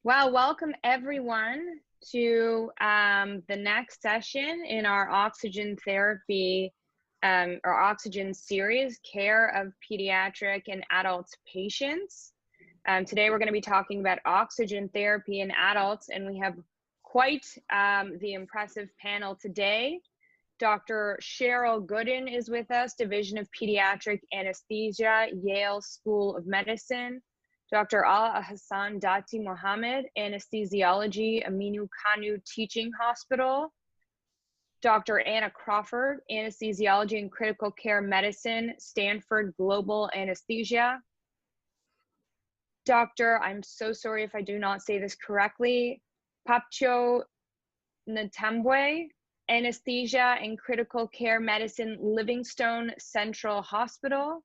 Well, welcome everyone to the next session in our oxygen therapy or oxygen series, care of pediatric and adult patients. Today we're going to be talking about oxygen therapy in adults, and we have quite the impressive panel today. Dr. Cheryl Gooden is with us, Division of Pediatric Anesthesia, Yale School of Medicine. Dr. Alhassan Datti Mohammed, Anesthesiology, Aminu Kano Teaching Hospital. Dr. Anna Crawford, Anesthesiology and Critical Care Medicine, Stanford Global Anesthesia. Dr. I'm so sorry if I do not say this correctly, Papytcho Ntambwe, Anesthesia and Critical Care Medicine, Livingstone Central Hospital.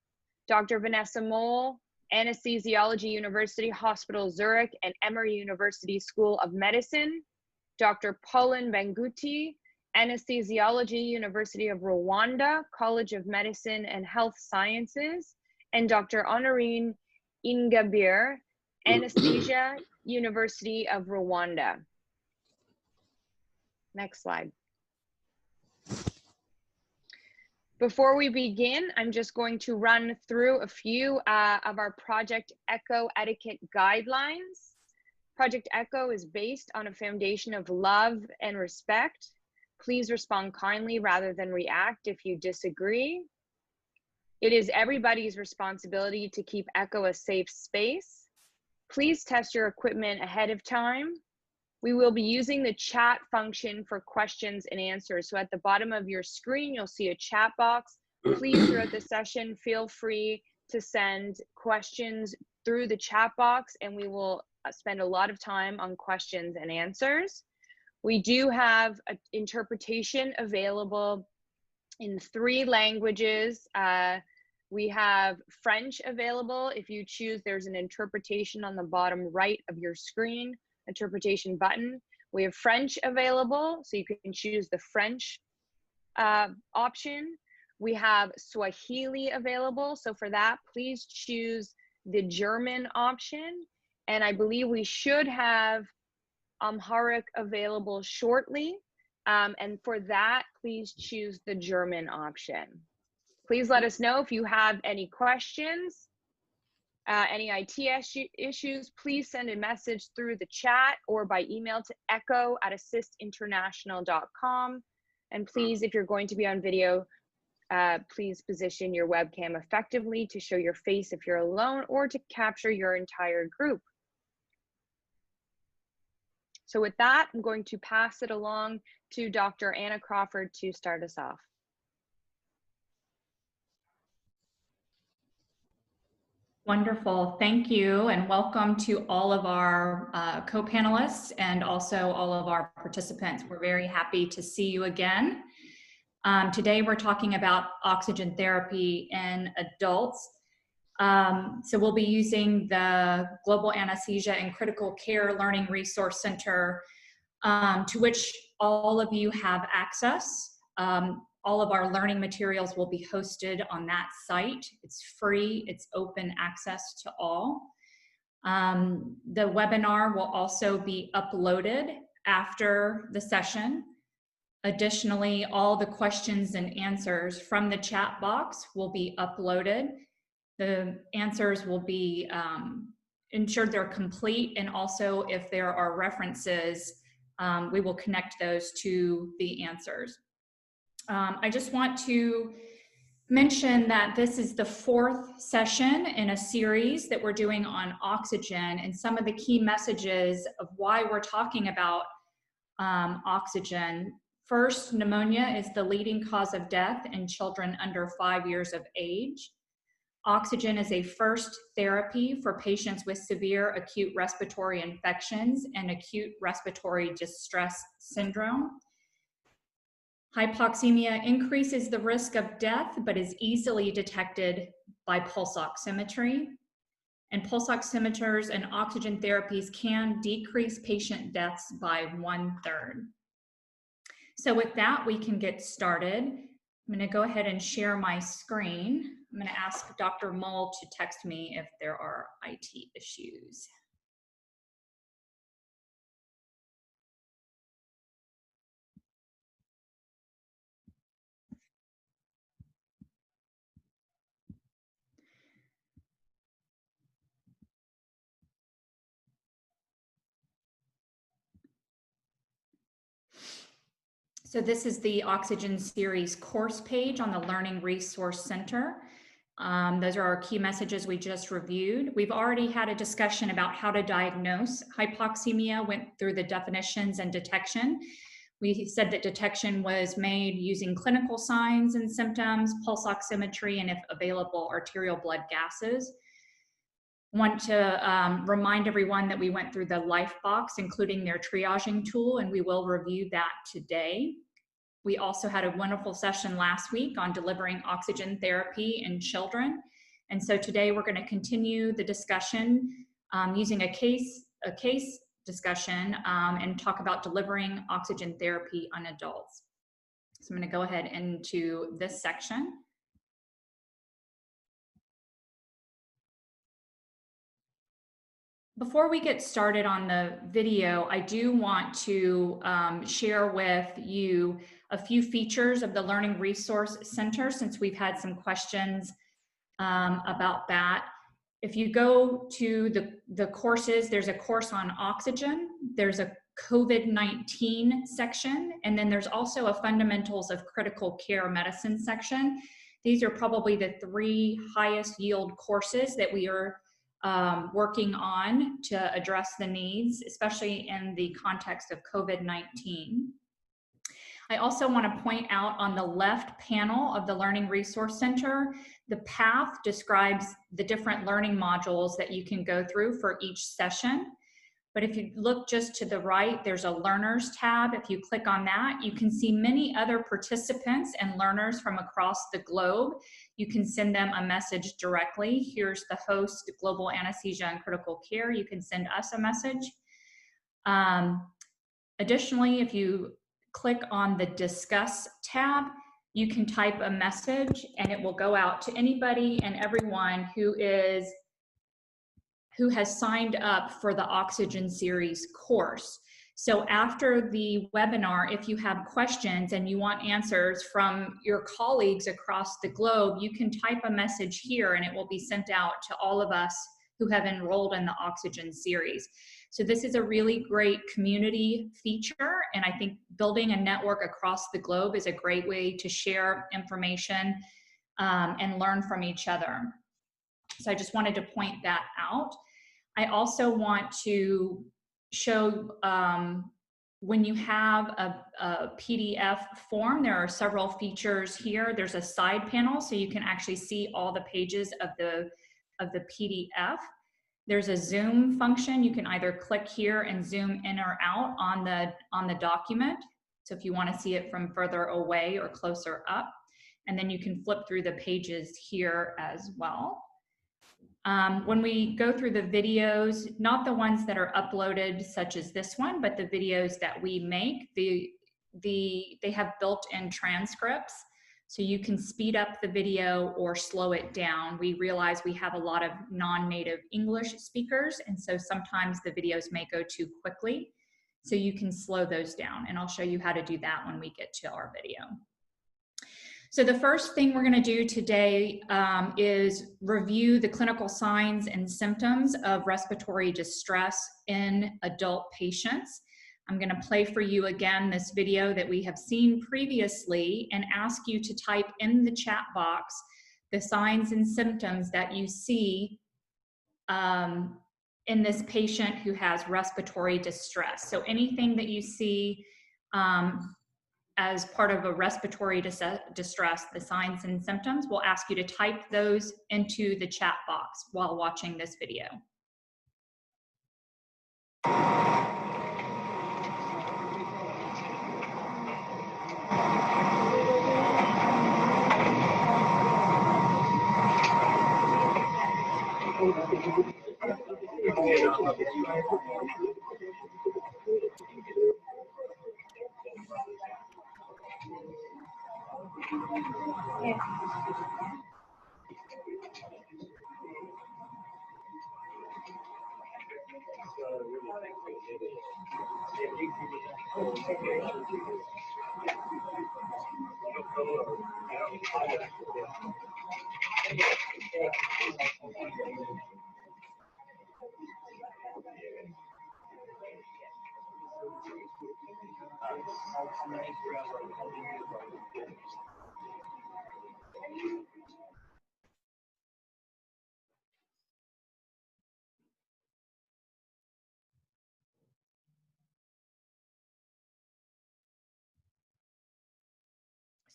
Dr. Vanessa Mole, Anesthesiology, University Hospital Zurich and Emory University School of Medicine. Dr. Paulin Banguti, Anesthesiology, University of Rwanda, College of Medicine and Health Sciences. And Dr. Honorine Ingabire, Anesthesia, University of Rwanda. Next slide. Before we begin, I'm just going to run through a few of our Project ECHO etiquette guidelines. Project ECHO is based on a foundation of love and respect. Please respond kindly rather than react if you disagree. It is everybody's responsibility to keep ECHO a safe space. Please test your equipment ahead of time. We will be using the chat function for questions and answers. So at the bottom of your screen, you'll see a chat box. Please, throughout the session, feel free to send questions through the chat box, and we will spend a lot of time on questions and answers. We do have an interpretation available in 3 languages. We have French available. If you choose, there's an interpretation on the bottom right of your screen. Interpretation button. We have French available, so you can choose the French option. We have Swahili available, so for that, please choose the German option. And I believe we should have Amharic available shortly. And for that, please choose the German option. Please let us know if you have any questions. Any IT issues, please send a message through the chat or by email to echo@assistinternational.com. And please, if you're going to be on video, please position your webcam effectively to show your face if you're alone or to capture your entire group. So with that, I'm going to pass it along to Dr. Anna Crawford to start us off. Wonderful, thank you, and welcome to all of our co-panelists and also all of our participants. We're very happy to see you again. Today we're talking about oxygen therapy in adults. So we'll be using the Global Anesthesia and Critical Care Learning Resource Center, to which all of you have access. All of our learning materials will be hosted on that site. It's free, it's open access to all. The webinar will also be uploaded after the session. Additionally, all the questions and answers from the chat box will be uploaded. The answers will be ensured they're complete, and also if there are references, we will connect those to the answers. I just want to mention that this is the 4th session in a series that we're doing on oxygen, and some of the key messages of why we're talking about oxygen. First, pneumonia is the leading cause of death in children under 5 years of age. Oxygen is a first therapy for patients with severe acute respiratory infections and acute respiratory distress syndrome. Hypoxemia increases the risk of death, but is easily detected by pulse oximetry. And pulse oximeters and oxygen therapies can decrease patient deaths by 1/3. So with that, we can get started. I'm going to go ahead and share my screen. I'm going to ask Dr. Mole to text me if there are IT issues. So this is the Oxygen Series course page on the Learning Resource Center. Those are our key messages we just reviewed. We've already had a discussion about how to diagnose hypoxemia, went through the definitions and detection. We said that detection was made using clinical signs and symptoms, pulse oximetry, and if available, arterial blood gases. Want to remind everyone that we went through the life box, including their triaging tool, and we will review that today. We also had a wonderful session last week on delivering oxygen therapy in children. And so today we're going to continue the discussion using a case discussion and talk about delivering oxygen therapy on adults. So I'm going to go ahead into this section. Before we get started on the video, I do want to share with you a few features of the Learning Resource Center, since we've had some questions about that. If you go to the courses, there's a course on oxygen, there's a COVID-19 section, and then there's also a Fundamentals of Critical Care Medicine section. These are probably the 3 highest yield courses that we are working on to address the needs, especially in the context of COVID-19. I also want to point out on the left panel of the Learning Resource Center, the path describes the different learning modules that you can go through for each session. But if you look just to the right, there's a Learners tab. If you click on that, you can see many other participants and learners from across the globe. You can send them a message directly. Here's the host, Global Anesthesia and Critical Care. You can send us a message. Additionally, if you click on the Discuss tab, you can type a message and it will go out to anybody and everyone who has signed up for the Oxygen Series course. So after the webinar, if you have questions and you want answers from your colleagues across the globe, you can type a message here and it will be sent out to all of us who have enrolled in the Oxygen Series. So this is a really great community feature, and I think building a network across the globe is a great way to share information and learn from each other. So I just wanted to point that out. I also want to show when you have a PDF form, there are several features here. There's a side panel, so you can actually see all the pages of the PDF. There's a zoom function. You can either click here and zoom in or out on the document. So if you want to see it from further away or closer up, and then you can flip through the pages here as well. When we go through the videos, not the ones that are uploaded such as this one, but the videos that we make, they have built-in transcripts. So you can speed up the video or slow it down. We realize we have a lot of non-native English speakers, and so sometimes the videos may go too quickly. So you can slow those down, and I'll show you how to do that when we get to our video. So the first thing we're going to do today is review the clinical signs and symptoms of respiratory distress in adult patients. I'm going to play for you again this video that we have seen previously and ask you to type in the chat box the signs and symptoms that you see in this patient who has respiratory distress. So anything that you see as part of a respiratory distress, the signs and symptoms, we'll ask you to type those into the chat box while watching this video.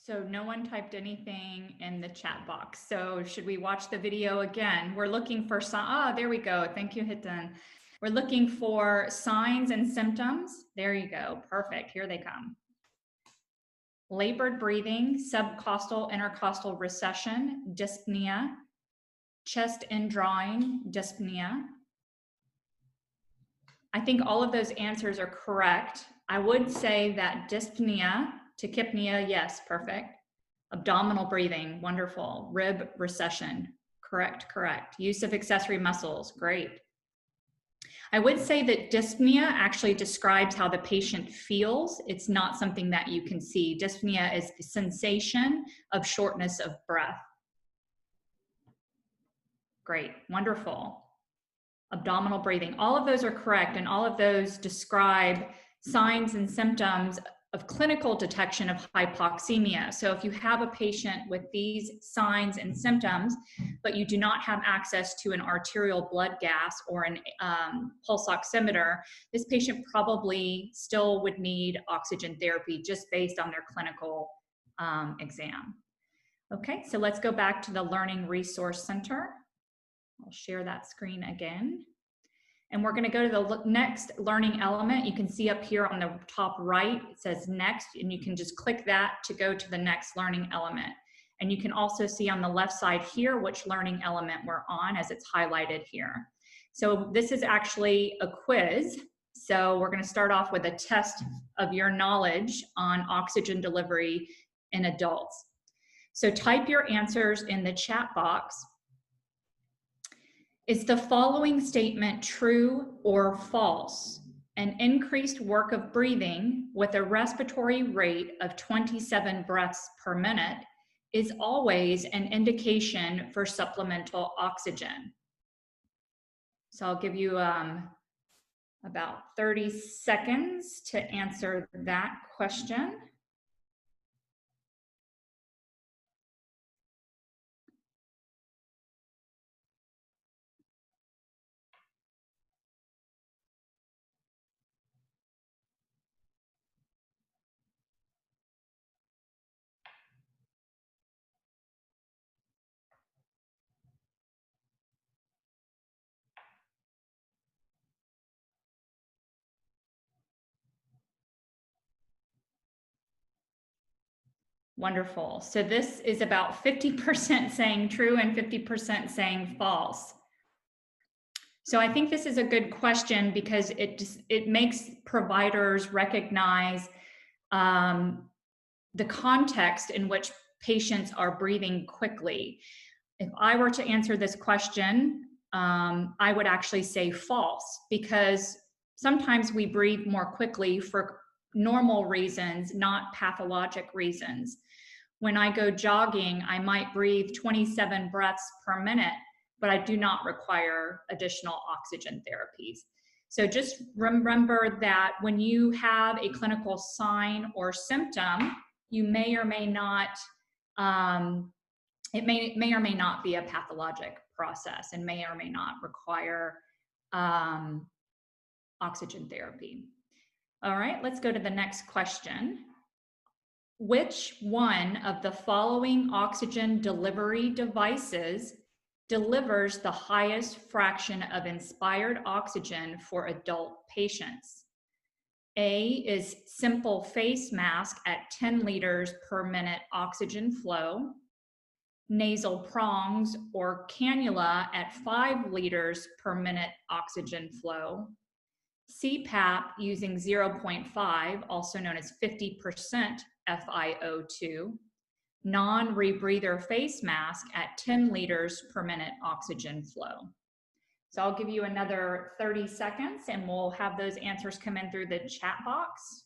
So no one typed anything in the chat box. So should we watch the video again? We're looking for some, there we go. Thank you, Hitan. We're looking for signs and symptoms. There you go. Perfect. Here they come. Labored breathing, subcostal, intercostal recession, dyspnea, chest indrawing, dyspnea. I think all of those answers are correct. I would say that dyspnea, tachypnea, yes, perfect. Abdominal breathing, wonderful. Rib recession, correct, correct. Use of accessory muscles, great. I would say that dyspnea actually describes how the patient feels. It's not something that you can see. Dyspnea is the sensation of shortness of breath. Great, wonderful. Abdominal breathing, all of those are correct, and all of those describe signs and symptoms of clinical detection of hypoxemia. So if you have a patient with these signs and symptoms, but you do not have access to an arterial blood gas or an pulse oximeter, this patient probably still would need oxygen therapy just based on their clinical exam. Okay, so let's go back to the Learning Resource Center. I'll share that screen again. And we're going to go to the next learning element. You can see up here on the top right, it says next, and you can just click that to go to the next learning element. And you can also see on the left side here which learning element we're on as it's highlighted here. So this is actually a quiz. So we're going to start off with a test of your knowledge on oxygen delivery in adults. So type your answers in the chat box. Is the following statement true or false? An increased work of breathing with a respiratory rate of 27 breaths per minute is always an indication for supplemental oxygen. So I'll give you about 30 seconds to answer that question. Wonderful. So this is about 50% saying true and 50% saying false. So I think this is a good question because it makes providers recognize the context in which patients are breathing quickly. If I were to answer this question, I would actually say false, because sometimes we breathe more quickly for normal reasons, not pathologic reasons. When I go jogging, I might breathe 27 breaths per minute, but I do not require additional oxygen therapies. So just remember that when you have a clinical sign or symptom, you may or may not, it may or may not be a pathologic process and may or may not require oxygen therapy. All right, let's go to the next question. Which one of the following oxygen delivery devices delivers the highest fraction of inspired oxygen for adult patients? A is simple face mask at 10 liters per minute oxygen flow, nasal prongs or cannula at 5 liters per minute oxygen flow, CPAP using 0.5, also known as 50% FiO2, non-rebreather face mask at 10 liters per minute oxygen flow. So I'll give you another 30 seconds and we'll have those answers come in through the chat box.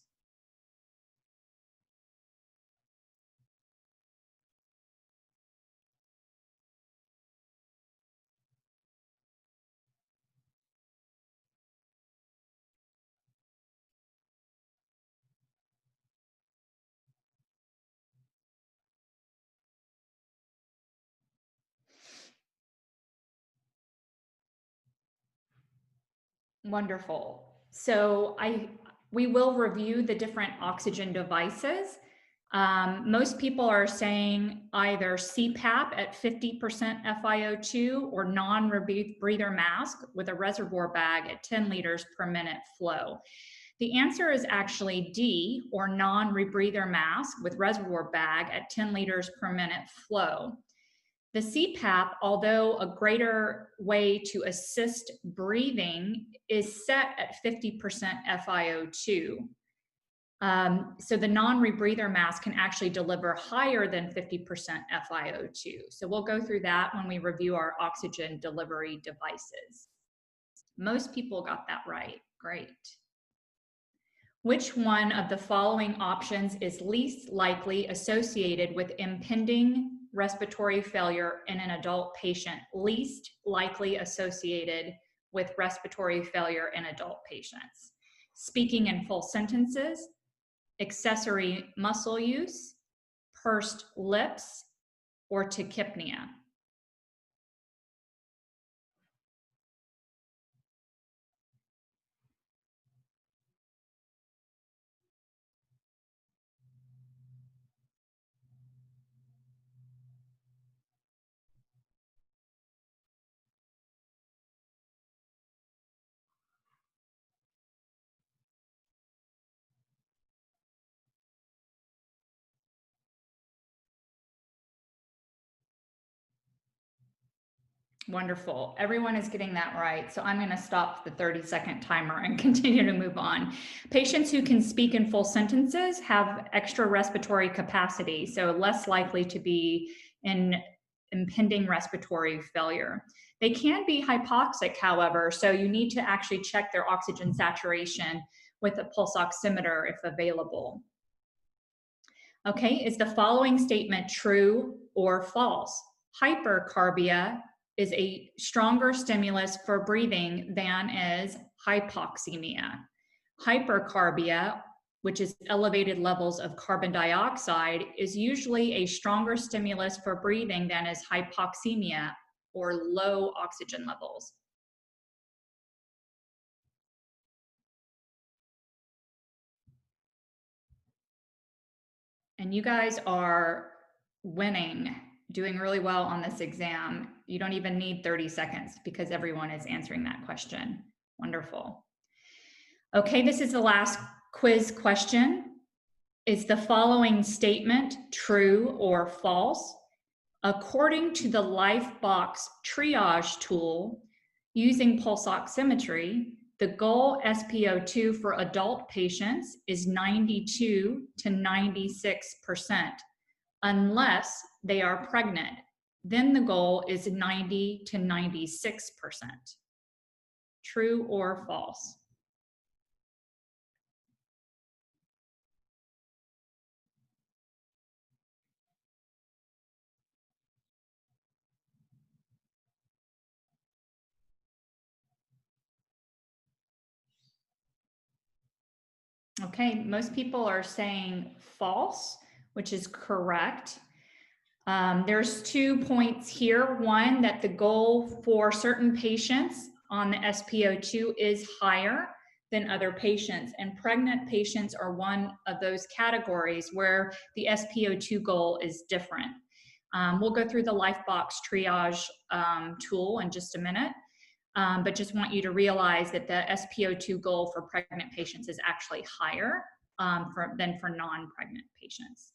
Wonderful. So we will review the different oxygen devices. Most people are saying either CPAP at 50% FiO2 or non-rebreather mask with a reservoir bag at 10 liters per minute flow. The answer is actually D, or non-rebreather mask with reservoir bag at 10 liters per minute flow. The CPAP, although a greater way to assist breathing, is set at 50% FiO2. So the non-rebreather mask can actually deliver higher than 50% FiO2. So we'll go through that when we review our oxygen delivery devices. Most people got that right. Great. Which one of the following options is least likely associated with impending respiratory failure in an adult patient? Least likely associated with respiratory failure in adult patients. Speaking in full sentences, accessory muscle use, pursed lips, or tachypnea. Wonderful. Everyone is getting that right. So I'm going to stop the 30-second timer and continue to move on. Patients who can speak in full sentences have extra respiratory capacity, so less likely to be in impending respiratory failure. They can be hypoxic, however, so you need to actually check their oxygen saturation with a pulse oximeter if available. Okay, is the following statement true or false? Hypercarbia is a stronger stimulus for breathing than is hypoxemia. Hypercarbia, which is elevated levels of carbon dioxide, is usually a stronger stimulus for breathing than is hypoxemia, or low oxygen levels. And you guys are winning, doing really well on this exam. You don't even need 30 seconds because everyone is answering that question. Wonderful. Okay, this is the last quiz question. Is the following statement true or false? According to the LifeBox triage tool, using pulse oximetry, the goal SpO2 for adult patients is 92 to 96%, unless they are pregnant. Then the goal is 90 to 96%. True or false? Okay, most people are saying false, which is correct. There's 2 points here. One, that the goal for certain patients on the SpO2 is higher than other patients, and pregnant patients are one of those categories where the SpO2 goal is different. We'll go through the LifeBox triage tool in just a minute, but just want you to realize that the SpO2 goal for pregnant patients is actually higher than for non-pregnant patients.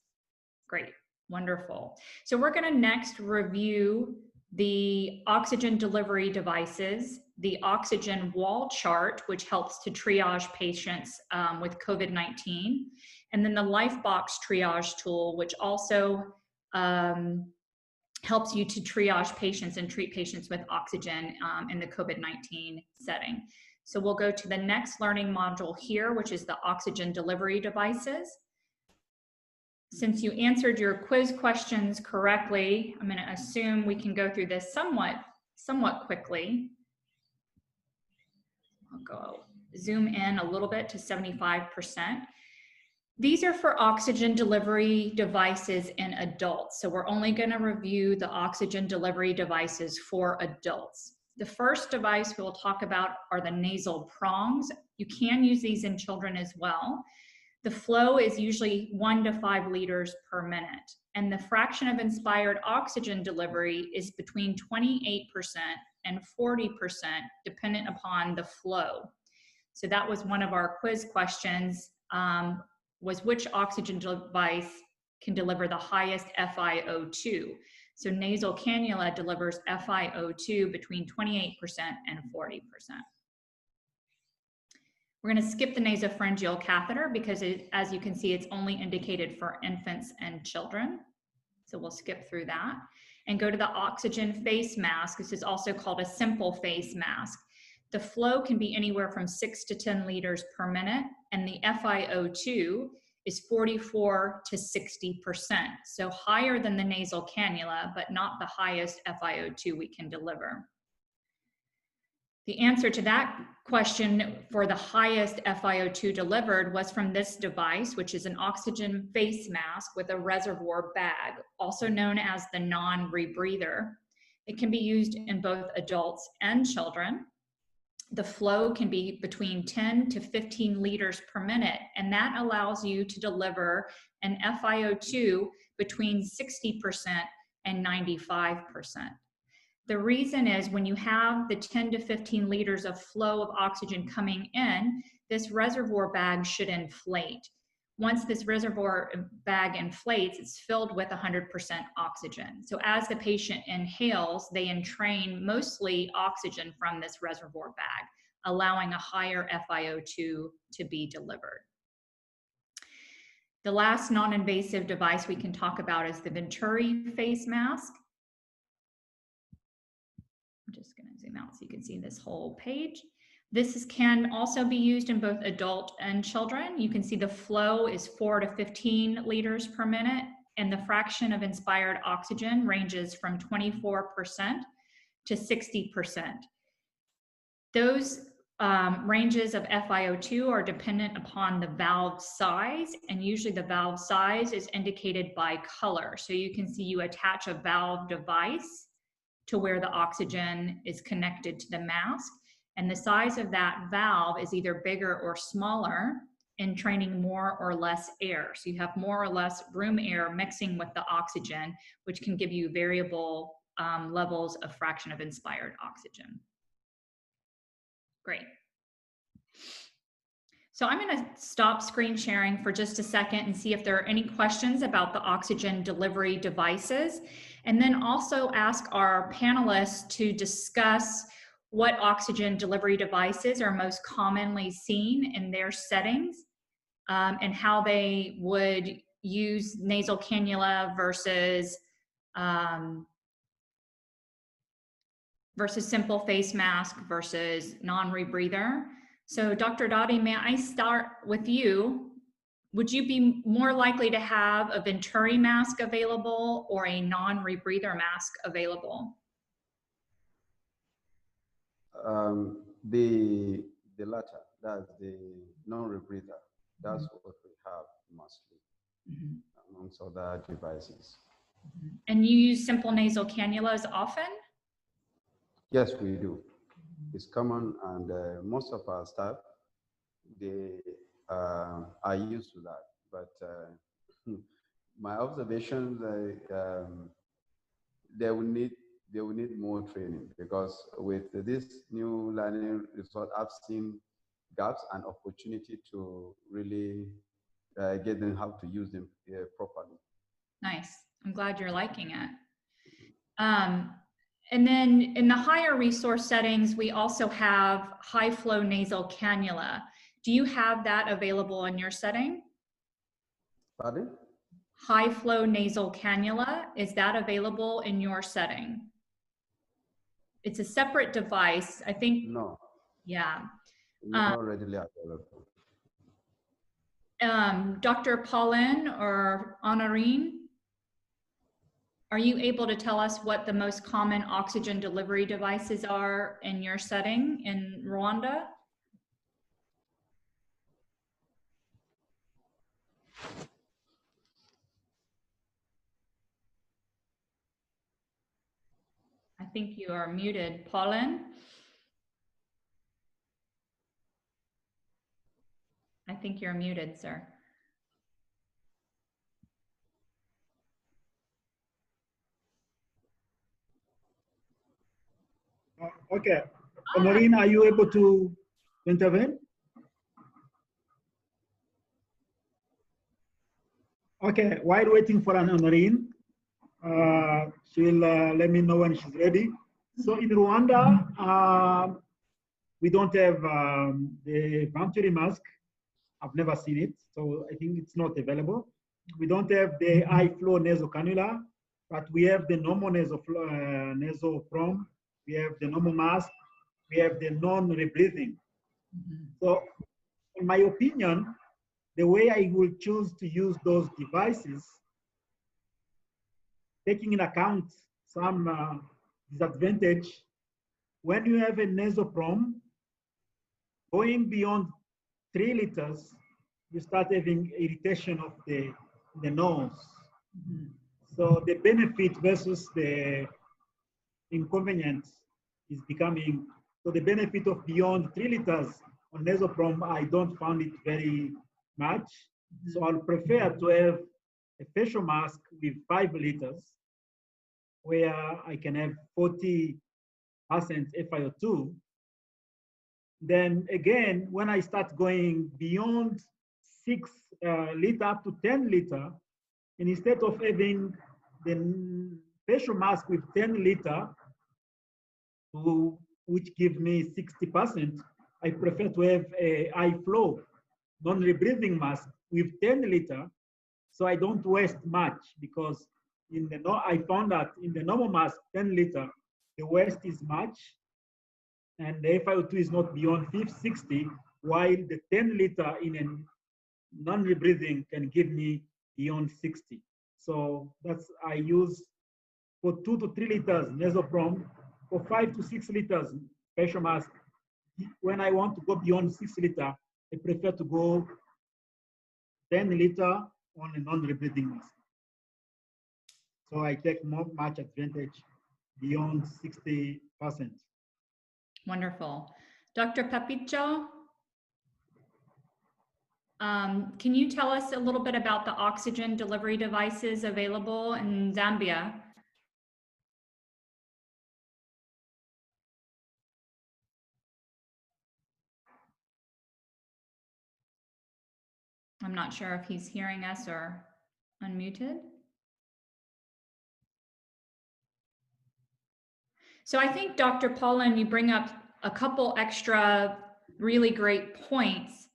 Great. Wonderful. So we're going to next review the oxygen delivery devices, the oxygen wall chart, which helps to triage patients with COVID-19, and then the LifeBox triage tool, which also helps you to triage patients and treat patients with oxygen in the COVID-19 setting. So we'll go to the next learning module here, which is the oxygen delivery devices. Since you answered your quiz questions correctly, I'm going to assume we can go through this somewhat quickly. I'll go zoom in a little bit to 75%. These are for oxygen delivery devices in adults. So we're only going to review the oxygen delivery devices for adults. The first device we'll talk about are the nasal prongs. You can use these in children as well. The flow is usually 1 to 5 liters per minute, and the fraction of inspired oxygen delivery is between 28% and 40%, dependent upon the flow. So that was one of our quiz questions, was which oxygen device can deliver the highest FiO2? So nasal cannula delivers FiO2 between 28% and 40%. We're going to skip the nasopharyngeal catheter because as you can see, it's only indicated for infants and children. So we'll skip through that and go to the oxygen face mask. This is also called a simple face mask. The flow can be anywhere from 6 to 10 liters per minute, and the FiO2 is 44 to 60%. So higher than the nasal cannula, but not the highest FiO2 we can deliver. The answer to that question for the highest FiO2 delivered was from this device, which is an oxygen face mask with a reservoir bag, also known as the non-rebreather. It can be used in both adults and children. The flow can be between 10 to 15 liters per minute, and that allows you to deliver an FiO2 between 60% and 95%. The reason is when you have the 10 to 15 liters of flow of oxygen coming in, this reservoir bag should inflate. Once this reservoir bag inflates, it's filled with 100% oxygen. So as the patient inhales, they entrain mostly oxygen from this reservoir bag, allowing a higher FiO2 to be delivered. The last non-invasive device we can talk about is the Venturi face mask. I'm just going to zoom out so you can see this whole page. This can also be used in both adult and children. You can see the flow is 4 to 15 liters per minute, and the fraction of inspired oxygen ranges from 24% to 60%. Those ranges of FiO2 are dependent upon the valve size, and usually the valve size is indicated by color. So you can see you attach a valve device to where the oxygen is connected to the mask, and the size of that valve is either bigger or smaller, entraining more or less air. So you have more or less room air mixing with the oxygen, which can give you variable levels of fraction of inspired oxygen. Great. So I'm going to stop screen sharing for just a second and see if there are any questions about the oxygen delivery devices, and then also ask our panelists to discuss what oxygen delivery devices are most commonly seen in their settings, and how they would use nasal cannula versus simple face mask versus non-rebreather. So Dr. Datti, may I start with you? Would you be more likely to have a Venturi mask available or a non-rebreather mask available? The latter, that's the non-rebreather. That's what we have mostly amongst other devices. And you use simple nasal cannulas often? Yes, we do. It's common, and most of our staff, they are used to that. But my observations, they will need more training, because with this new learning result, I've seen gaps and opportunity to really get them how to use them properly. Nice. I'm glad you're liking it. And then in the higher resource settings, we also have high flow nasal cannula. Do you have that available in your setting? Pardon? High flow nasal cannula, is that available in your setting? It's a separate device, I think. No. Yeah. Not readily available. Dr. Paulin or Honorine, are you able to tell us what the most common oxygen delivery devices are in your setting in Rwanda? I think you are muted. Paulin? I think you're muted, sir. Okay. Honorine, are you able to intervene? Okay, while waiting for an Honorine, she'll let me know when she's ready. So in Rwanda, we don't have the venturi mask. I've never seen it, so I think it's not available. We don't have the high flow nasal cannula, but we have the normal nasal prom. We have the normal mask. We have the non-rebreathing. So in my opinion, the way I will choose to use those devices, taking in account some disadvantage, when you have a nasoprom, going beyond 3 liters, you start having irritation of the nose. So the benefit versus the inconvenience is becoming, so the benefit of beyond 3 liters on nasoprom, I don't find it very much. So I'll prefer to have a facial mask with 5 liters, where I can have 40% FiO2. Then again, when I start going beyond 6 liter up to 10 liter, and instead of having the facial mask with 10 liter, which gives me 60%, I prefer to have a high flow, non-rebreathing mask with 10 liter, so I don't waste much, because I found that in the normal mask, 10 liter, the waste is much, and the FiO2 is not beyond 60, while the 10 liter in a non-rebreathing can give me beyond 60. So that's, I use for 2 to 3 liters nasoprom, for 5 to 6 liters facial mask. When I want to go beyond 6 liter, I prefer to go 10 liter on a non-rebreathing mask. So I take much advantage beyond 60%. Wonderful. Dr. Papytcho, can you tell us a little bit about the oxygen delivery devices available in Zambia? I'm not sure if he's hearing us or unmuted. So I think, Dr. Paulin, you bring up a couple extra really great points.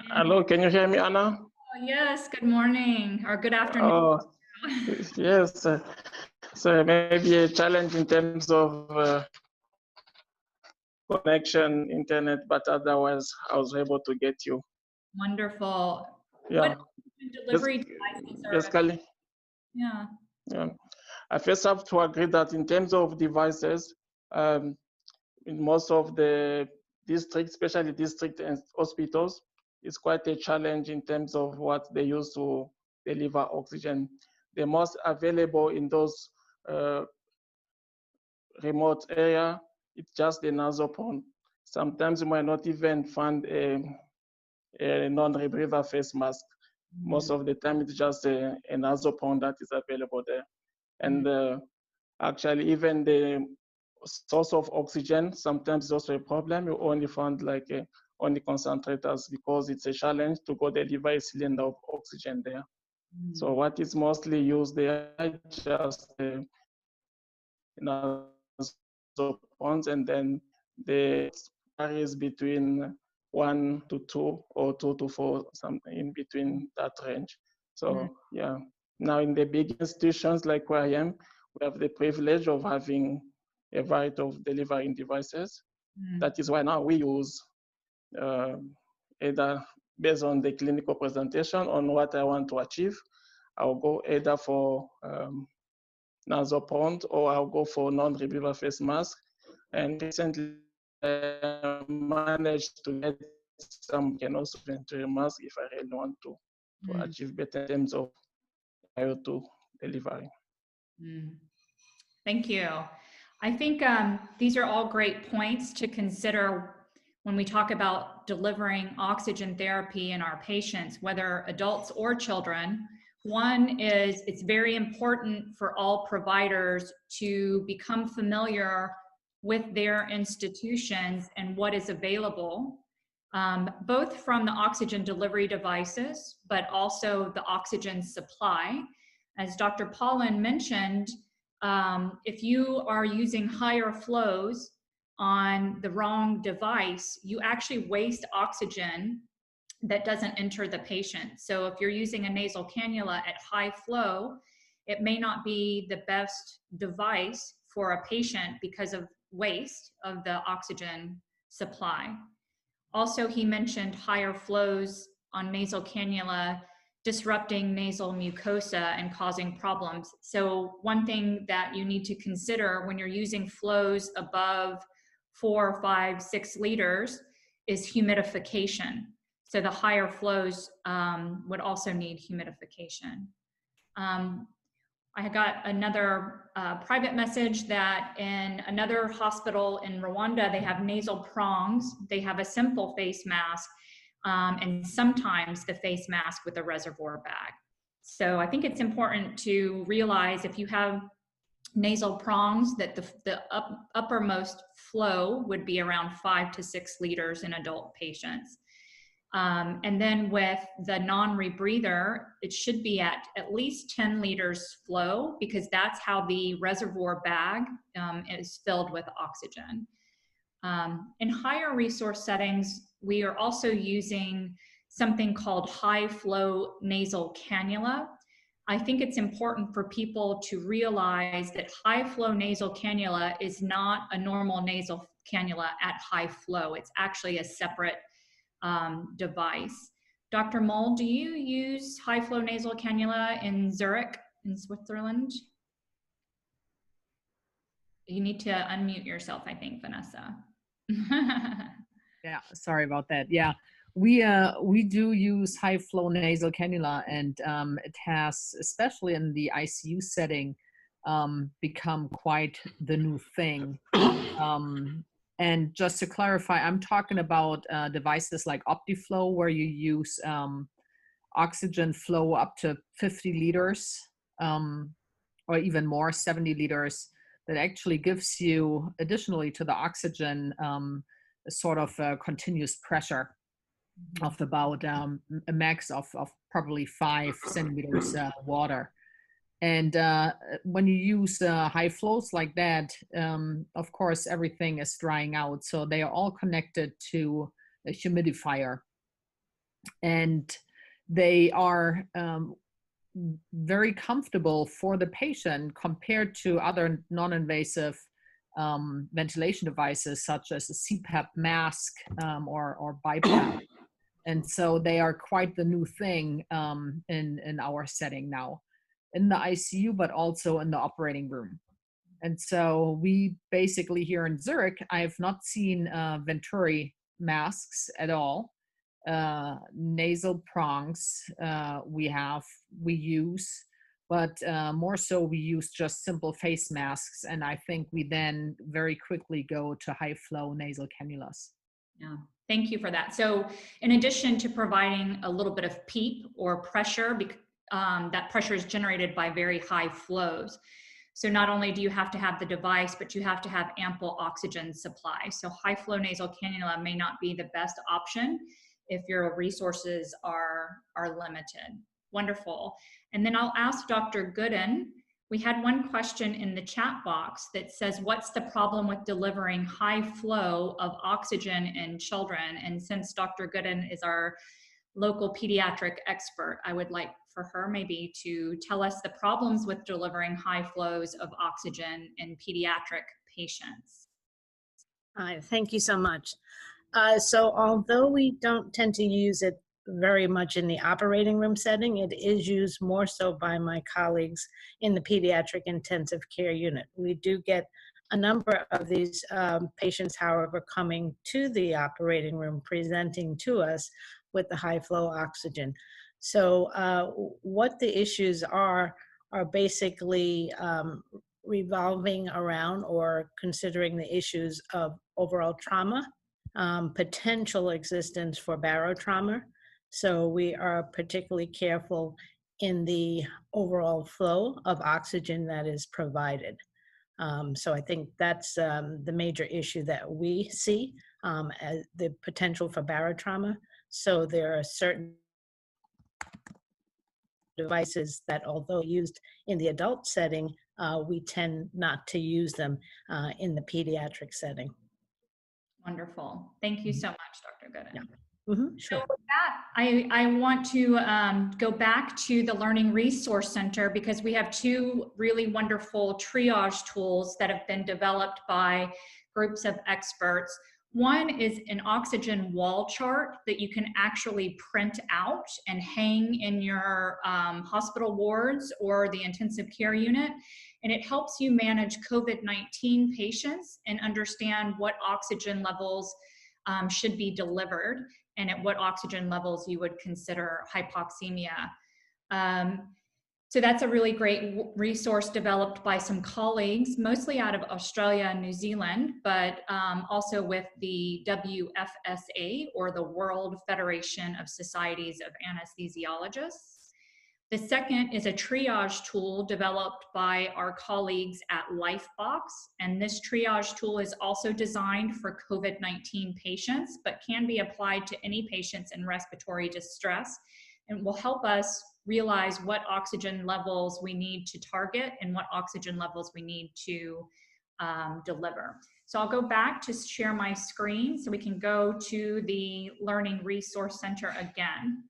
Hello, can you hear me, Anna? Oh, yes, good morning or good afternoon. Oh, yes. So maybe a challenge in terms of connection, internet, but otherwise I was able to get you. Wonderful. Yeah. What delivery devices are basically, yeah. Yeah. I first have to agree that in terms of devices, in most of the districts, especially district and hospitals, it's quite a challenge in terms of what they use to deliver oxygen. The most available in those remote area, it's just the nasal pump. Sometimes you might not even find a non-rebreather face mask. Most of the time, it's just a nasal pump that is available there. And actually, even the source of oxygen sometimes is also a problem. You only find like only concentrators, because it's a challenge to go deliver a cylinder of oxygen there. So what is mostly used there, just nasal pumps, and then the varies between 1 to 2 or 2 to 4, something in between that range. So yeah, now in the big institutions like where I am, we have the privilege of having a variety of delivering devices. That is why now we use either based on the clinical presentation on what I want to achieve, I'll go either for nasal pump or I'll go for non-rebreather face mask. And recently I managed to get some Kano venturi mask if I really want to achieve better in terms of IO2 delivery. Thank you. I think these are all great points to consider when we talk about delivering oxygen therapy in our patients, whether adults or children. One is it's very important for all providers to become familiar with their institutions and what is available, both from the oxygen delivery devices, but also the oxygen supply. As Dr. Paulin mentioned, if you are using higher flows on the wrong device, you actually waste oxygen that doesn't enter the patient. So if you're using a nasal cannula at high flow, it may not be the best device for a patient because of waste of the oxygen supply. Also, he mentioned higher flows on nasal cannula disrupting nasal mucosa and causing problems. So one thing that you need to consider when you're using flows above 4, 5, 6 liters is humidification. So the higher flows would also need humidification. I got another private message that in another hospital in Rwanda, they have nasal prongs. They have a simple face mask and sometimes the face mask with a reservoir bag. So I think it's important to realize if you have nasal prongs that the uppermost flow would be around 5 to 6 liters in adult patients. And then with the non-rebreather, it should be at least 10 liters flow because that's how the reservoir bag is filled with oxygen. In higher resource settings, we are also using something called high flow nasal cannula. I think it's important for people to realize that high flow nasal cannula is not a normal nasal cannula at high flow. It's actually a separate device. Dr. Moll, do you use high flow nasal cannula in Zurich, in Switzerland? You need to unmute yourself, I think, Vanessa. Yeah, sorry about that. Yeah, we do use high flow nasal cannula, and it has, especially in the ICU setting, become quite the new thing. And just to clarify, I'm talking about devices like OptiFlow, where you use oxygen flow up to 50 liters or even more, 70 liters, that actually gives you, additionally to the oxygen, a sort of continuous pressure of about a max of probably 5 centimeters water. And when you use high flows like that, of course, everything is drying out. So they are all connected to a humidifier. And they are very comfortable for the patient compared to other non-invasive ventilation devices, such as a CPAP mask or BiPAP. And so they are quite the new thing in our setting now, in the ICU, but also in the operating room. And so we basically here in Zurich, I have not seen Venturi masks at all. Nasal prongs we use, but more so we use just simple face masks. And I think we then very quickly go to high flow nasal cannulas. Yeah, thank you for that. So in addition to providing a little bit of PEEP or pressure, that pressure is generated by very high flows. So not only do you have to have the device, but you have to have ample oxygen supply. So high flow nasal cannula may not be the best option if your resources are limited. Wonderful. And then I'll ask Dr. Gooden. We had one question in the chat box that says, what's the problem with delivering high flow of oxygen in children? And since Dr. Gooden is our local pediatric expert, I would like for her maybe to tell us the problems with delivering high flows of oxygen in pediatric patients. Thank you so much. So although we don't tend to use it very much in the operating room setting, it is used more so by my colleagues in the pediatric intensive care unit. We do get a number of these patients, however, coming to the operating room presenting to us with the high flow oxygen. So what the issues are basically revolving around or considering the issues of overall trauma, potential existence for barotrauma. So we are particularly careful in the overall flow of oxygen that is provided. So I think that's the major issue that we see as the potential for barotrauma. So there are certain devices that, although used in the adult setting, we tend not to use them in the pediatric setting. Wonderful. Thank you so much, Dr. Gooden. Yeah. Sure. So with that, I want to go back to the Learning Resource Center because we have two really wonderful triage tools that have been developed by groups of experts. One is an oxygen wall chart that you can actually print out and hang in your hospital wards or the intensive care unit. And it helps you manage COVID-19 patients and understand what oxygen levels should be delivered and at what oxygen levels you would consider hypoxemia. So that's a really great resource developed by some colleagues, mostly out of Australia and New Zealand, but also with the WFSA, or the World Federation of Societies of Anesthesiologists. The second is a triage tool developed by our colleagues at Lifebox, and this triage tool is also designed for COVID-19 patients, but can be applied to any patients in respiratory distress, and will help us realize what oxygen levels we need to target and what oxygen levels we need to deliver. So I'll go back to share my screen so we can go to the Learning Resource Center again.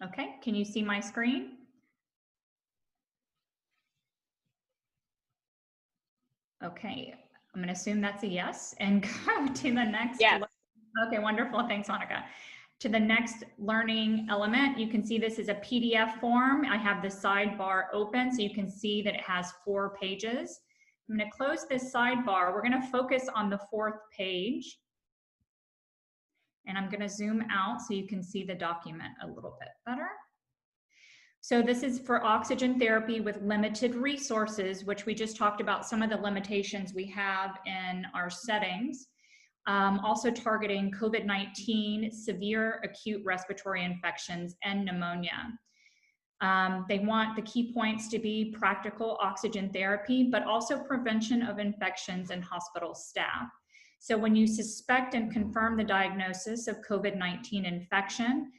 Okay, can you see my screen? Okay, I'm gonna assume that's a yes and go to the next. Yes. Okay, wonderful, thanks Monica. To the next learning element, you can see this is a PDF form. I have the sidebar open so you can see that it has 4 pages. I'm gonna close this sidebar. We're gonna focus on the 4th page. And I'm gonna zoom out so you can see the document a little bit better. So this is for oxygen therapy with limited resources, which we just talked about some of the limitations we have in our settings. Also targeting COVID-19, severe acute respiratory infections, and pneumonia. They want the key points to be practical oxygen therapy, but also prevention of infections in hospital staff. So when you suspect and confirm the diagnosis of COVID-19 infection,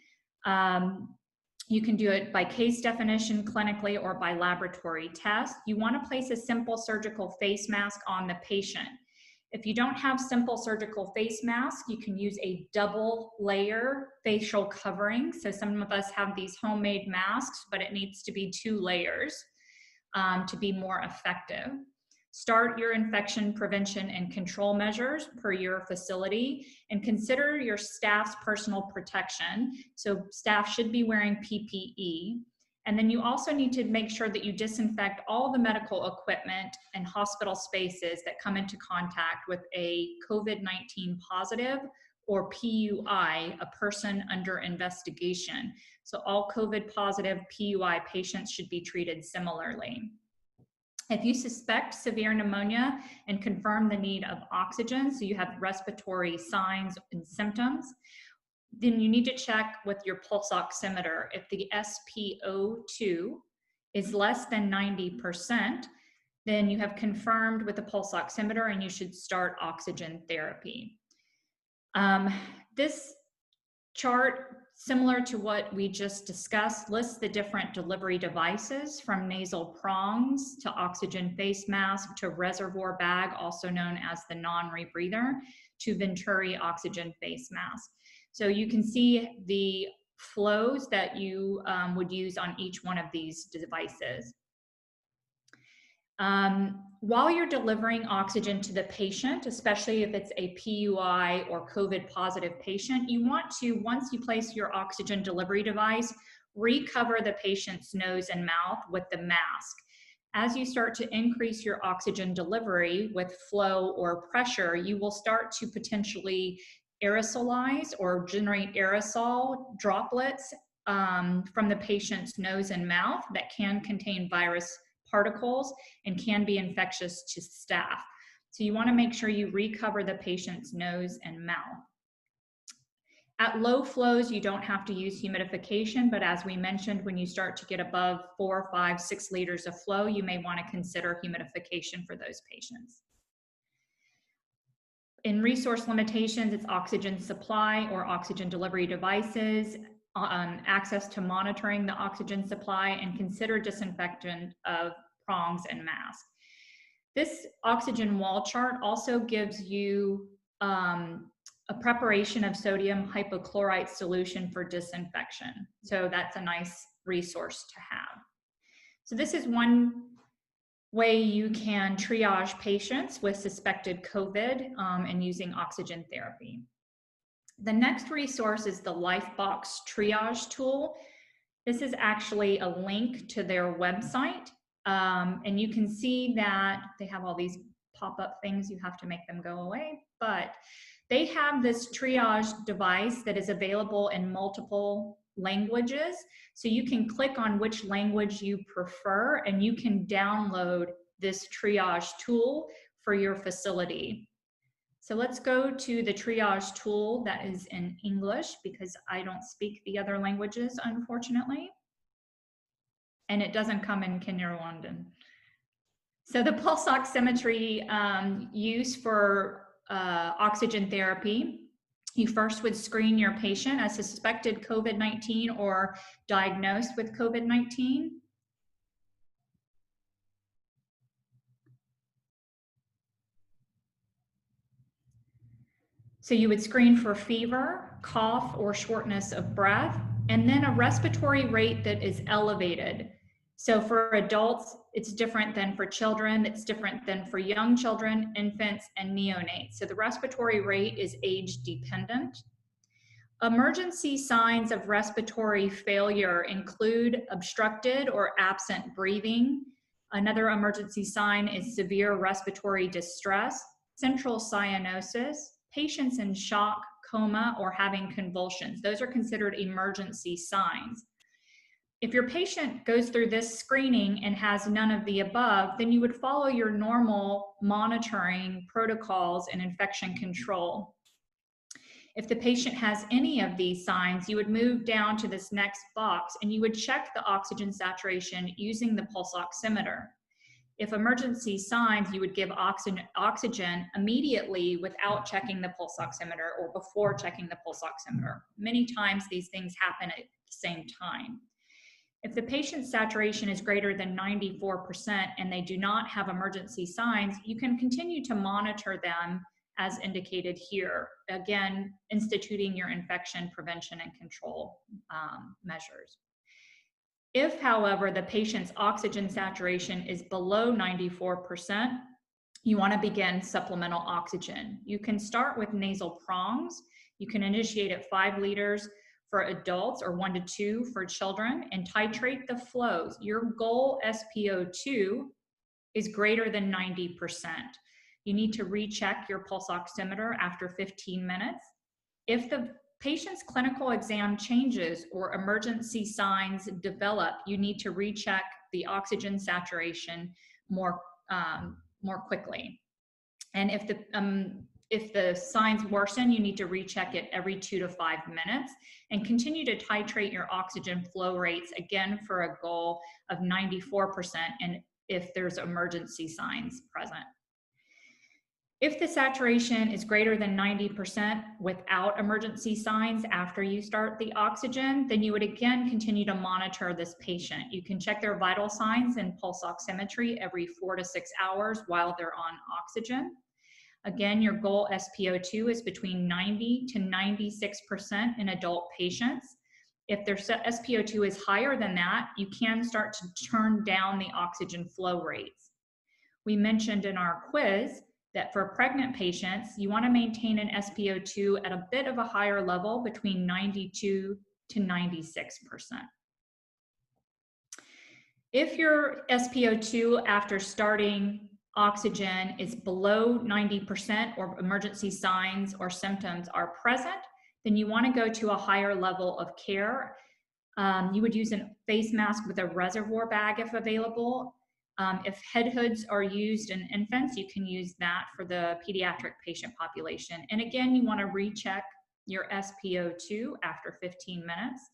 you can do it by case definition clinically or by laboratory test. You want to place a simple surgical face mask on the patient. If you don't have simple surgical face mask, you can use a double layer facial covering. So some of us have these homemade masks, but it needs to be 2 layers to be more effective. Start your infection prevention and control measures per your facility, and consider your staff's personal protection. So staff should be wearing PPE. And then you also need to make sure that you disinfect all the medical equipment and hospital spaces that come into contact with a COVID-19 positive or PUI, a person under investigation. So all COVID positive PUI patients should be treated similarly. If you suspect severe pneumonia and confirm the need of oxygen, so you have respiratory signs and symptoms, then you need to check with your pulse oximeter. If the SpO2 is less than 90%, then you have confirmed with the pulse oximeter and you should start oxygen therapy. This chart, similar to what we just discussed, lists the different delivery devices from nasal prongs to oxygen face mask to reservoir bag, also known as the non-rebreather, to Venturi oxygen face mask. So you can see the flows that you would use on each one of these devices. While you're delivering oxygen to the patient, especially if it's a PUI or COVID positive patient, you want to, once you place your oxygen delivery device, recover the patient's nose and mouth with the mask. As you start to increase your oxygen delivery with flow or pressure, you will start to potentially aerosolize or generate aerosol droplets from the patient's nose and mouth that can contain virus particles and can be infectious to staff. So you want to make sure you recover the patient's nose and mouth. At low flows, you don't have to use humidification, but as we mentioned, when you start to get above 4, 5, 6 liters of flow, you may want to consider humidification for those patients. In resource limitations, it's oxygen supply or oxygen delivery devices, access to monitoring the oxygen supply, and consider disinfection of prongs and masks. This oxygen wall chart also gives you a preparation of sodium hypochlorite solution for disinfection. So that's a nice resource to have. So this is one way you can triage patients with suspected COVID and using oxygen therapy. The next resource is the Lifebox Triage tool. This is actually a link to their website. And you can see that they have all these pop-up things. You have to make them go away, but they have this triage device that is available in multiple languages. So you can click on which language you prefer and you can download this triage tool for your facility. So let's go to the triage tool that is in English because I don't speak the other languages, unfortunately. And it doesn't come in Kinyarwanda. So the pulse oximetry use for oxygen therapy, you first would screen your patient as suspected COVID-19 or diagnosed with COVID-19. So you would screen for fever, cough, or shortness of breath, and then a respiratory rate that is elevated. So for adults, it's different than for children, it's different than for young children, infants, and neonates. So the respiratory rate is age dependent. Emergency signs of respiratory failure include obstructed or absent breathing. Another emergency sign is severe respiratory distress, central cyanosis, patients in shock, coma, or having convulsions. Those are considered emergency signs. If your patient goes through this screening and has none of the above, then you would follow your normal monitoring protocols and infection control. If the patient has any of these signs, you would move down to this next box and you would check the oxygen saturation using the pulse oximeter. If emergency signs, you would give oxygen immediately without checking the pulse oximeter or before checking the pulse oximeter. Many times these things happen at the same time. If the patient's saturation is greater than 94% and they do not have emergency signs, you can continue to monitor them as indicated here. Again, instituting your infection prevention and control measures. If, however, the patient's oxygen saturation is below 94%, you want to begin supplemental oxygen. You can start with nasal prongs. You can initiate at 5 liters for adults or 1 to 2 for children and titrate the flows. Your goal SpO2 is greater than 90%. You need to recheck your pulse oximeter after 15 minutes. If the patient's clinical exam changes or emergency signs develop, you need to recheck the oxygen saturation more quickly. And if the signs worsen, you need to recheck it every 2 to 5 minutes and continue to titrate your oxygen flow rates again for a goal of 94% and if there's emergency signs present. If the saturation is greater than 90% without emergency signs after you start the oxygen, then you would again continue to monitor this patient. You can check their vital signs and pulse oximetry every 4 to 6 hours while they're on oxygen. Again, your goal SpO2 is between 90 to 96% in adult patients. If their SpO2 is higher than that, you can start to turn down the oxygen flow rates. We mentioned in our quiz that for pregnant patients, you want to maintain an SpO2 at a bit of a higher level between 92 to 96%. If your SpO2 after starting oxygen is below 90% or emergency signs or symptoms are present, then you want to go to a higher level of care. You would use a face mask with a reservoir bag if available. If head hoods are used in infants, you can use that for the pediatric patient population. And again, you want to recheck your SpO2 after 15 minutes.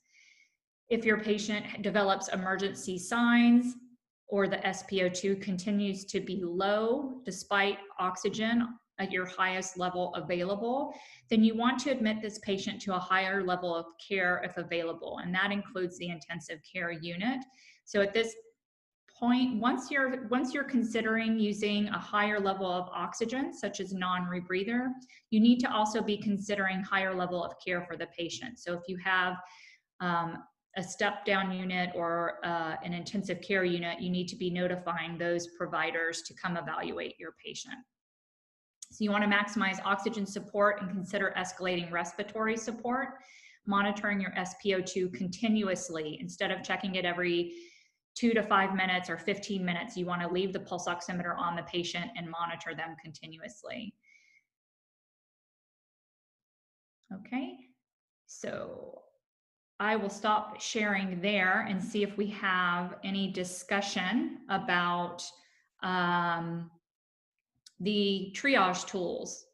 If your patient develops emergency signs or the SpO2 continues to be low despite oxygen at your highest level available, then you want to admit this patient to a higher level of care if available, and that includes the intensive care unit. So at this point, once you're considering using a higher level of oxygen, such as non-rebreather, you need to also be considering higher level of care for the patient. So if you have a step-down unit or an intensive care unit, you need to be notifying those providers to come evaluate your patient. So you want to maximize oxygen support and consider escalating respiratory support, monitoring your SpO2 continuously instead of checking it every 2 to 5 minutes or 15 minutes. You want to leave the pulse oximeter on the patient and monitor them continuously. Okay, so I will stop sharing there and see if we have any discussion about the triage tools.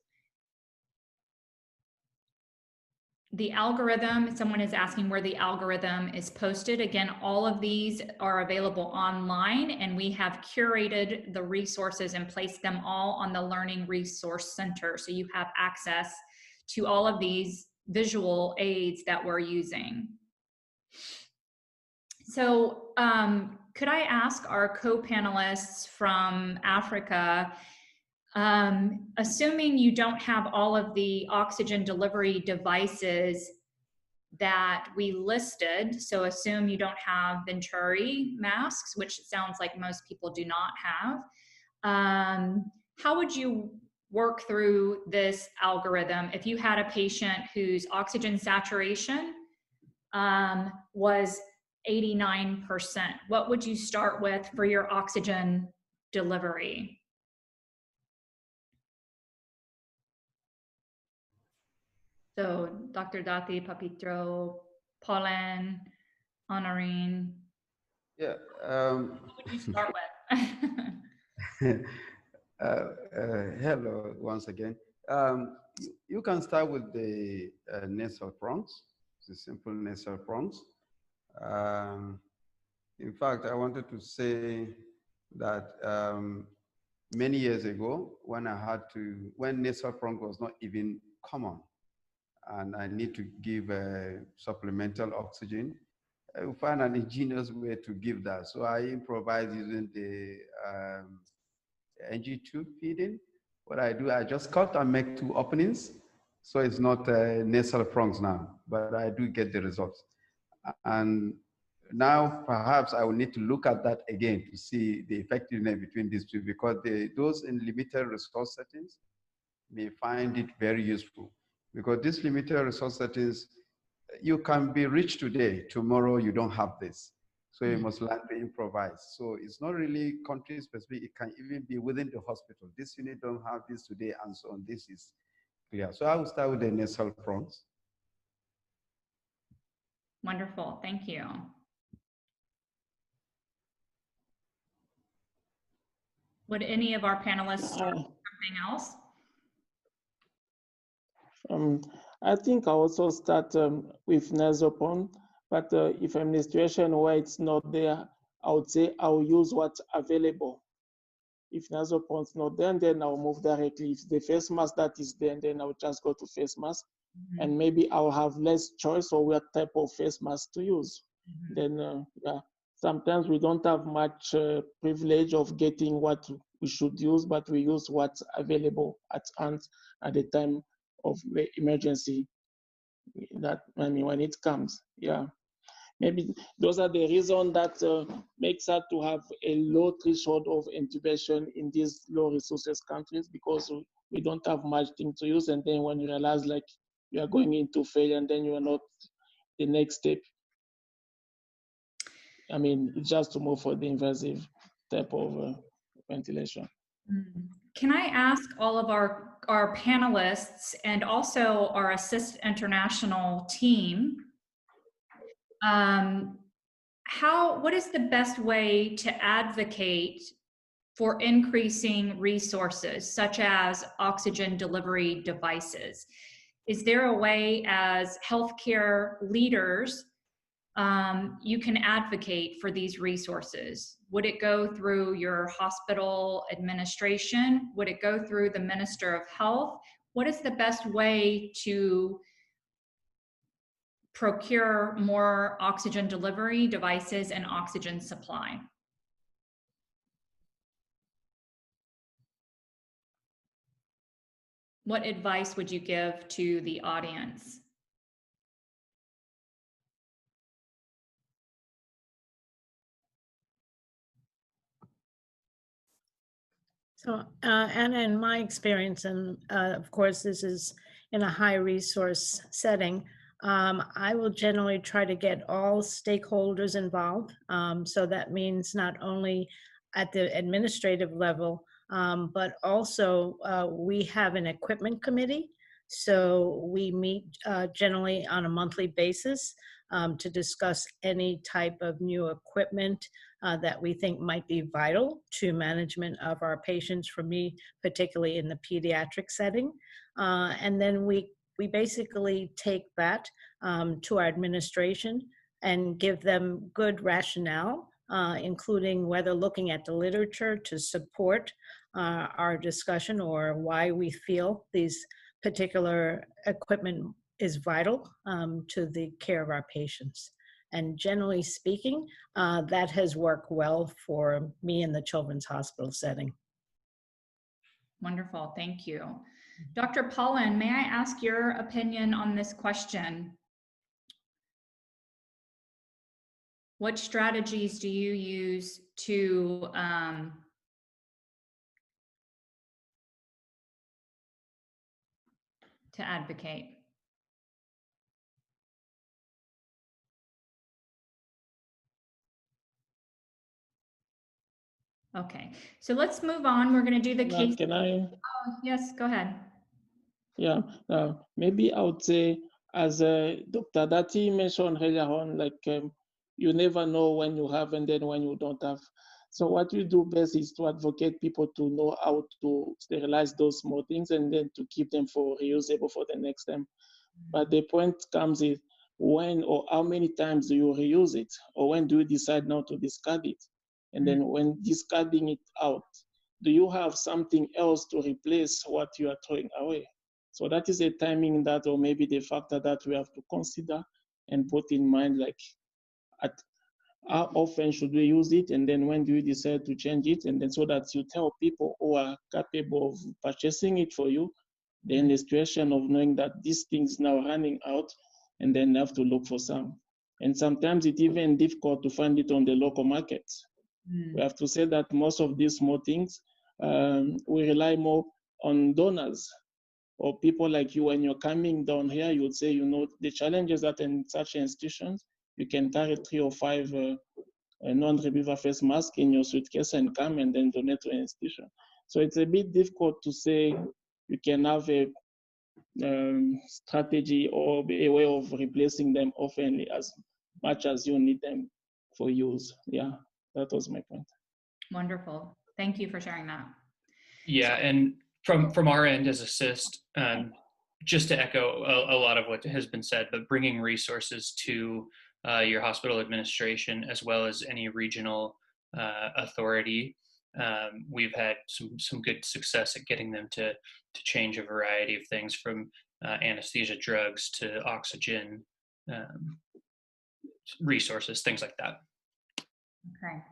The algorithm, someone is asking where the algorithm is posted. Again, all of these are available online, and we have curated the resources and placed them all on the Learning Resource Center. So you have access to all of these visual aids that we're using. So could I ask our co-panelists from Africa, assuming you don't have all of the oxygen delivery devices that we listed, so assume you don't have Venturi masks, which it sounds like most people do not have, how would you work through this algorithm if you had a patient whose oxygen saturation was 89%? What would you start with for your oxygen delivery? So Dr. Datti, Papytcho, Paulin, Honorine. Yeah. What would you start with? Hello once again. You can start with the nasal prongs, the simple nasal prongs. In fact, I wanted to say that many years ago, when when nasal prong was not even common, and I need to give supplemental oxygen, I found an ingenious way to give that. So I improvised using the NG tube feeding. What I do, I just cut and make 2 openings. So it's not nasal prongs now, but I do get the results. And now perhaps I will need to look at that again to see the effectiveness between these two, because those in limited resource settings may find it very useful. Because these limited resource settings, you can be rich today, tomorrow you don't have this. So you must learn to improvise. So it's not really country specific, it can even be within the hospital. This unit don't have this today and so on. This is clear. So I will start with the nasal prongs. Wonderful, thank you. Would any of our panelists start with something else? I think I also start with nasal prong, but if I'm in a situation where it's not there, I would say I'll use what's available. If nasal prong is not there, then I'll move directly. If the face mask that is there, then I'll just go to face mask, and maybe I'll have less choice or what type of face mask to use. Then yeah, sometimes we don't have much privilege of getting what we should use, but we use what's available at hand at the time of the emergency. That, I mean, when it comes, yeah. Maybe those are the reasons that makes us to have a low threshold of intubation in these low resources countries, because we don't have much thing to use, and then when you realize like you are going into failure, and then you are not the next step. I mean, it's just to move for the invasive type of ventilation. Can I ask all of our panelists and also our Assist International team, What is the best way to advocate for increasing resources, such as oxygen delivery devices? Is there a way as healthcare leaders you can advocate for these resources? Would it go through your hospital administration? Would it go through the Minister of Health? What is the best way to procure more oxygen delivery devices and oxygen supply? What advice would you give to the audience? So, Anna, in my experience, and of course, this is in a high resource setting, I will generally try to get all stakeholders involved. So that means not only at the administrative level, but also we have an equipment committee. So we meet generally on a monthly basis to discuss any type of new equipment that we think might be vital to management of our patients, for me, particularly in the pediatric setting. And then we basically take that to our administration and give them good rationale, including whether looking at the literature to support our discussion or why we feel these particular equipment is vital to the care of our patients. And generally speaking, that has worked well for me in the children's hospital setting. Wonderful, thank you. Dr. Paulin, may I ask your opinion on this question? What strategies do you use to advocate? Okay, so let's move on. We're going to do the case. Can I? Oh, yes, go ahead. Yeah, maybe I would say, as Dr. Datti mentioned earlier on, like you never know when you have and then when you don't have. So what we do best is to advocate people to know how to sterilize those small things and then to keep them for reusable for the next time. But the point comes is when or how many times do you reuse it, or when do you decide not to discard it? And then when discarding it out, do you have something else to replace what you are throwing away? So that is a timing that, or maybe the factor that we have to consider and put in mind, like how often should we use it, and then when do you decide to change it, and then so that you tell people who are capable of purchasing it for you, then the situation of knowing that this thing is now running out, and then have to look for some. And sometimes it's even difficult to find it on the local market. We have to say that most of these small things, we rely more on donors or people like you. When you're coming down here, you would say, you know, the challenges that in such institutions, you can carry 3 or 5 non-rebreather face masks in your suitcase and come and then donate to an institution. So it's a bit difficult to say you can have a strategy or a way of replacing them often as much as you need them for use. Yeah, that was my point. Wonderful. Thank you for sharing that. Yeah, and from our end as ASSIST, just to echo a lot of what has been said, but bringing resources to your hospital administration as well as any regional authority. We've had some good success at getting them to change a variety of things from anesthesia drugs to oxygen resources, things like that. Okay.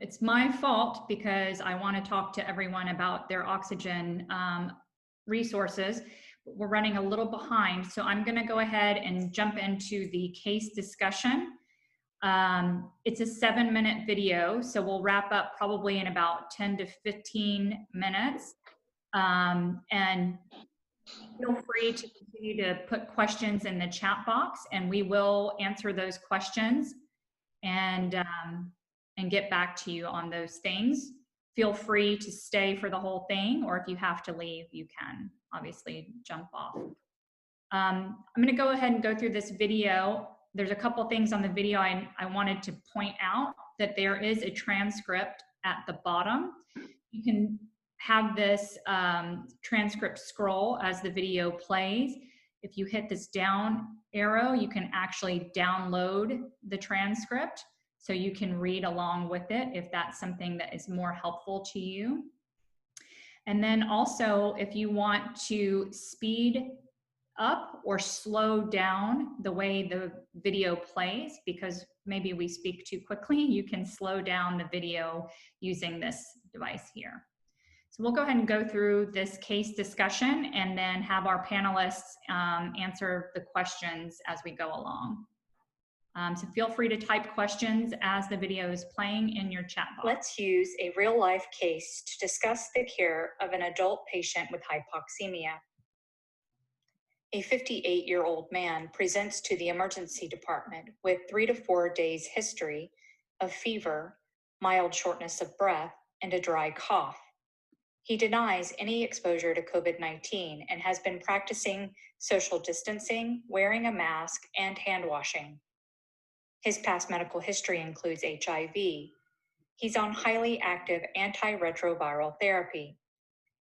It's my fault because I want to talk to everyone about their oxygen resources. We're running a little behind, so I'm going to go ahead and jump into the case discussion. It's a 7-minute video, so we'll wrap up probably in about 10 to 15 minutes. And feel free to continue to put questions in the chat box, and we will answer those questions and get back to you on those things. Feel free to stay for the whole thing, or if you have to leave, you can obviously jump off. I'm going to go ahead and go through this video there's a couple things on the video I wanted to point out, that there is a transcript at the bottom. You can have this transcript scroll as the video plays. If you hit this down arrow, you can actually download the transcript so you can read along with it if that's something that is more helpful to you. And then also, if you want to speed up or slow down the way the video plays, because maybe we speak too quickly, you can slow down the video using this device here. So we'll go ahead and go through this case discussion and then have our panelists answer the questions as we go along. So feel free to type questions as the video is playing in your chat box. Let's use a real-life case to discuss the care of an adult patient with hypoxemia. A 58-year-old man presents to the emergency department with 3 to 4 days history of fever, mild shortness of breath, and a dry cough. He denies any exposure to COVID-19 and has been practicing social distancing, wearing a mask, and hand washing. His past medical history includes HIV. He's on highly active antiretroviral therapy.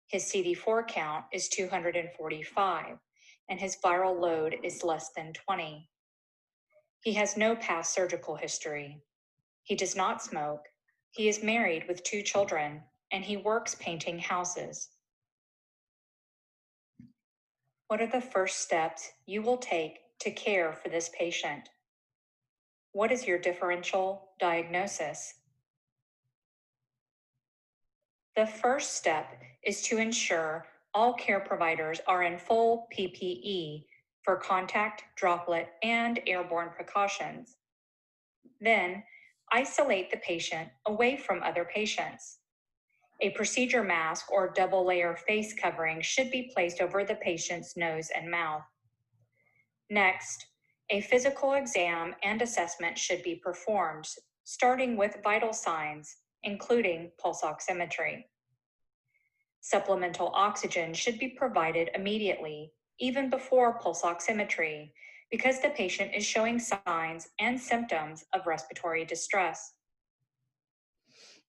His CD4 count is 245, and his viral load is less than 20. He has no past surgical history. He does not smoke. He is married with 2 children, and he works painting houses. What are the first steps you will take to care for this patient? What is your differential diagnosis? The first step is to ensure all care providers are in full PPE for contact, droplet, and airborne precautions. Then, isolate the patient away from other patients. A procedure mask or double-layer face covering should be placed over the patient's nose and mouth. Next, a physical exam and assessment should be performed, starting with vital signs, including pulse oximetry. Supplemental oxygen should be provided immediately, even before pulse oximetry, because the patient is showing signs and symptoms of respiratory distress.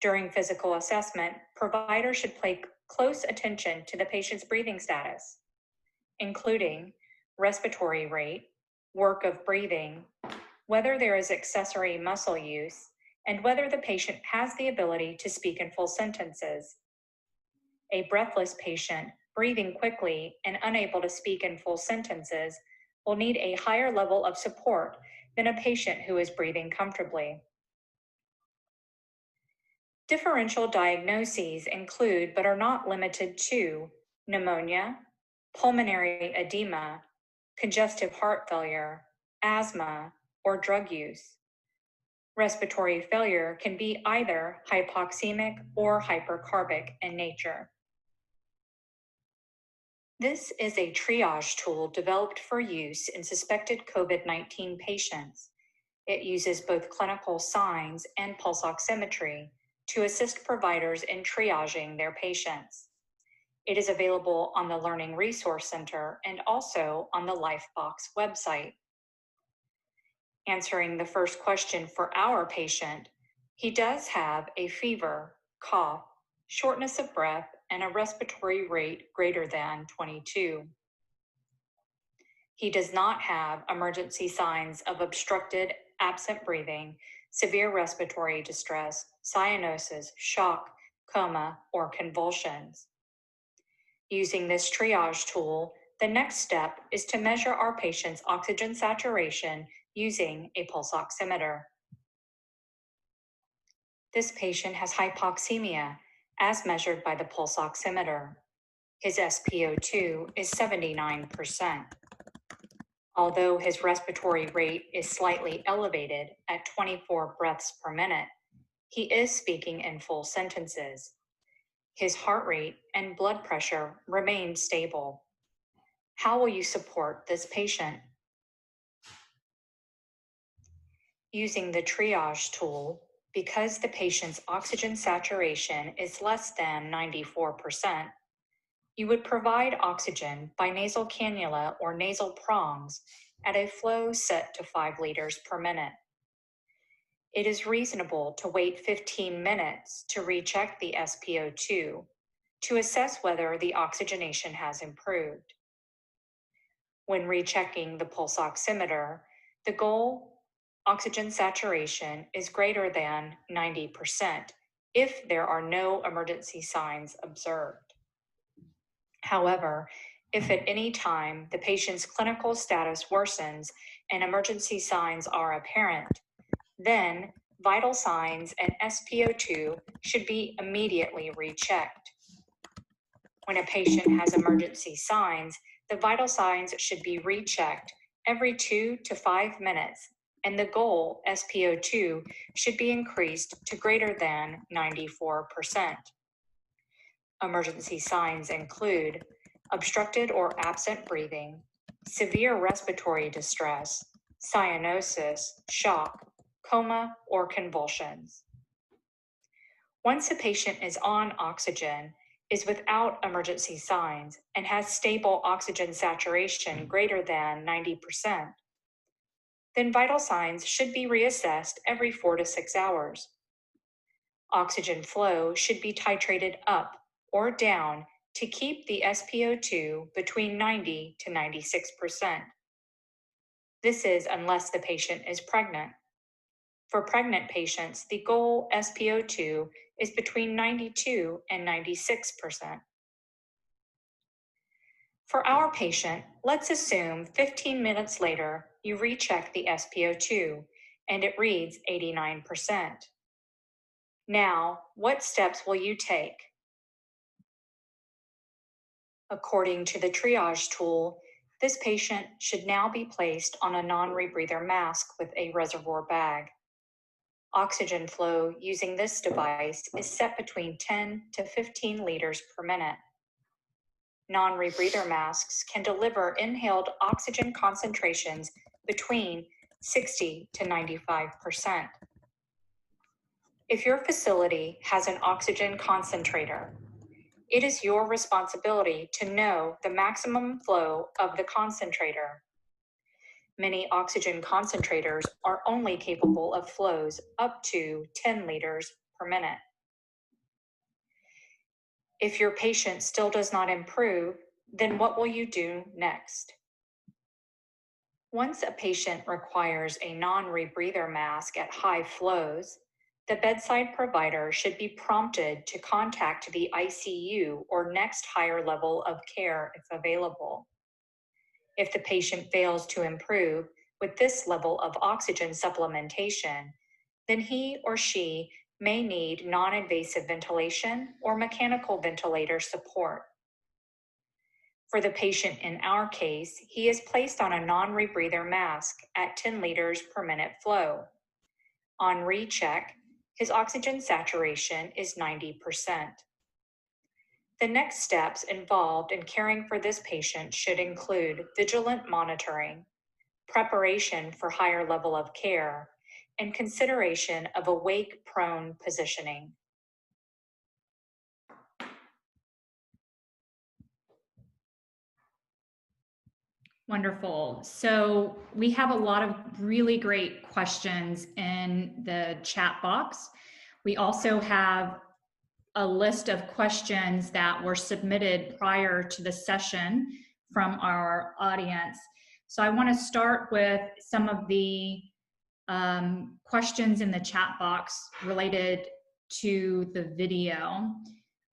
During physical assessment, providers should pay close attention to the patient's breathing status, including respiratory rate, work of breathing, whether there is accessory muscle use, and whether the patient has the ability to speak in full sentences. A breathless patient breathing quickly and unable to speak in full sentences will need a higher level of support than a patient who is breathing comfortably. Differential diagnoses include, but are not limited to, pneumonia, pulmonary edema, congestive heart failure, asthma, or drug use. Respiratory failure can be either hypoxemic or hypercarbic in nature. This is a triage tool developed for use in suspected COVID-19 patients. It uses both clinical signs and pulse oximetry to assist providers in triaging their patients. It is available on the Learning Resource Center and also on the LifeBox website. Answering the first question for our patient, he does have a fever, cough, shortness of breath, and a respiratory rate greater than 22. He does not have emergency signs of obstructed, absent breathing, severe respiratory distress, cyanosis, shock, coma, or convulsions. Using this triage tool, the next step is to measure our patient's oxygen saturation using a pulse oximeter. This patient has hypoxemia as measured by the pulse oximeter. His SpO2 is 79%. Although his respiratory rate is slightly elevated at 24 breaths per minute, he is speaking in full sentences. His heart rate and blood pressure remain stable. How will you support this patient? Using the triage tool, because the patient's oxygen saturation is less than 94%, you would provide oxygen by nasal cannula or nasal prongs at a flow set to 5 liters per minute. It is reasonable to wait 15 minutes to recheck the SpO2 to assess whether the oxygenation has improved. When rechecking the pulse oximeter, the goal oxygen saturation is greater than 90% if there are no emergency signs observed. However, if at any time the patient's clinical status worsens and emergency signs are apparent, then vital signs and SpO2 should be immediately rechecked. When a patient has emergency signs, the vital signs should be rechecked every 2 to 5 minutes, and the goal SpO2 should be increased to greater than 94%. Emergency signs include obstructed or absent breathing, severe respiratory distress, cyanosis, shock, coma, or convulsions. Once a patient is on oxygen, is without emergency signs, and has stable oxygen saturation greater than 90%, then vital signs should be reassessed every 4 to 6 hours. Oxygen flow should be titrated up or down to keep the SpO2 between 90 to 96%. This is unless the patient is pregnant. For pregnant patients, the goal SpO2 is between 92 and 96%. For our patient, let's assume 15 minutes later, you recheck the SpO2 and it reads 89%. Now, what steps will you take? According to the triage tool, this patient should now be placed on a non-rebreather mask with a reservoir bag. Oxygen flow using this device is set between 10 to 15 liters per minute. Non-rebreather masks can deliver inhaled oxygen concentrations between 60 to 95%. If your facility has an oxygen concentrator, it is your responsibility to know the maximum flow of the concentrator. Many oxygen concentrators are only capable of flows up to 10 liters per minute. If your patient still does not improve, then what will you do next? Once a patient requires a non-rebreather mask at high flows, the bedside provider should be prompted to contact the ICU or next higher level of care if available. If the patient fails to improve with this level of oxygen supplementation, then he or she may need non-invasive ventilation or mechanical ventilator support. For the patient in our case, he is placed on a non-rebreather mask at 10 liters per minute flow. On recheck, his oxygen saturation is 90%. The next steps involved in caring for this patient should include vigilant monitoring, preparation for higher level of care, and consideration of awake-prone positioning. Wonderful. So we have a lot of really great questions in the chat box. We also have a list of questions that were submitted prior to the session from our audience. So I want to start with some of the questions in the chat box related to the video.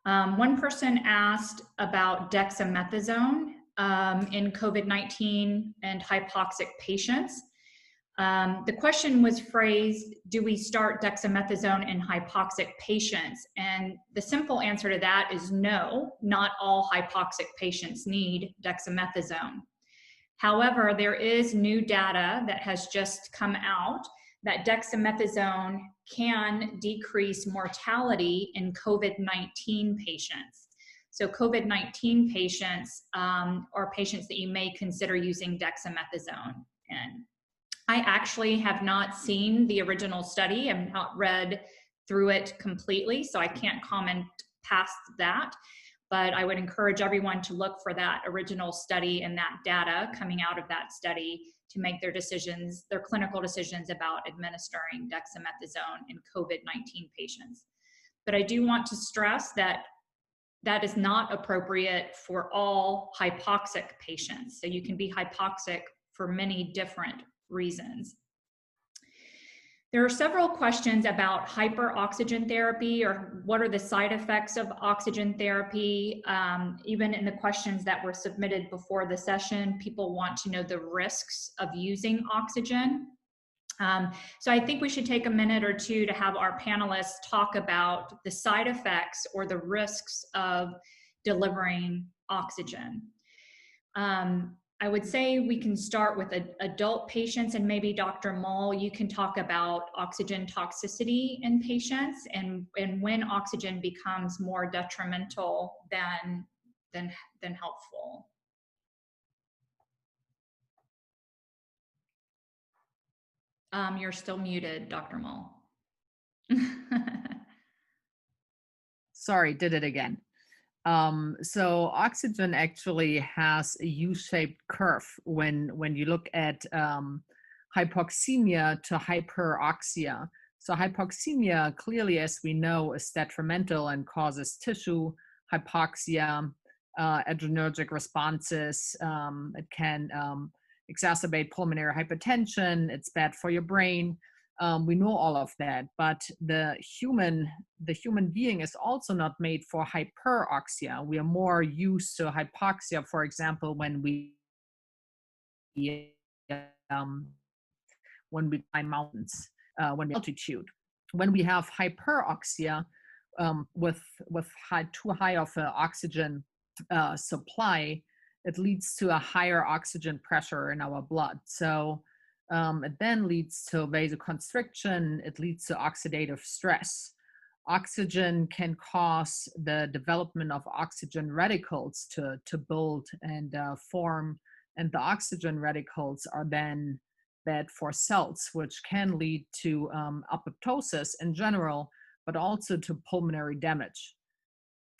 One person asked about dexamethasone in COVID-19 and hypoxic patients. The question was phrased, do we start dexamethasone in hypoxic patients? And the simple answer to that is no, not all hypoxic patients need dexamethasone. However, there is new data that has just come out that dexamethasone can decrease mortality in COVID-19 patients. So COVID-19 patients are patients that you may consider using dexamethasone in. I actually have not seen the original study. I've not read through it completely, so I can't comment past that. But I would encourage everyone to look for that original study and that data coming out of that study to make their decisions, their clinical decisions about administering dexamethasone in COVID-19 patients. But I do want to stress that that is not appropriate for all hypoxic patients. So you can be hypoxic for many different reasons. There are several questions about hyperoxygen therapy, or what are the side effects of oxygen therapy. Even in the questions that were submitted before the session, people want to know the risks of using oxygen. So I think we should take a minute or two to have our panelists talk about the side effects or the risks of delivering oxygen. I would say we can start with adult patients, and maybe Dr. Mull, you can talk about oxygen toxicity in patients and when oxygen becomes more detrimental than helpful. You're still muted, Dr. Mull. Sorry, did it again. So oxygen actually has a U-shaped curve when you look at hypoxemia to hyperoxia. So hypoxemia, clearly, as we know, is detrimental and causes tissue hypoxia, adrenergic responses. It can exacerbate pulmonary hypertension. It's bad for your brain. We know all of that, but the human being is also not made for hyperoxia. We are more used to hypoxia, for example, when we climb mountains, when we altitude. When we have hyperoxia with too high of an oxygen supply, it leads to a higher oxygen pressure in our blood. So it then leads to vasoconstriction. It leads to oxidative stress. Oxygen can cause the development of oxygen radicals to build and form, and the oxygen radicals are then bad for cells, which can lead to apoptosis in general, but also to pulmonary damage.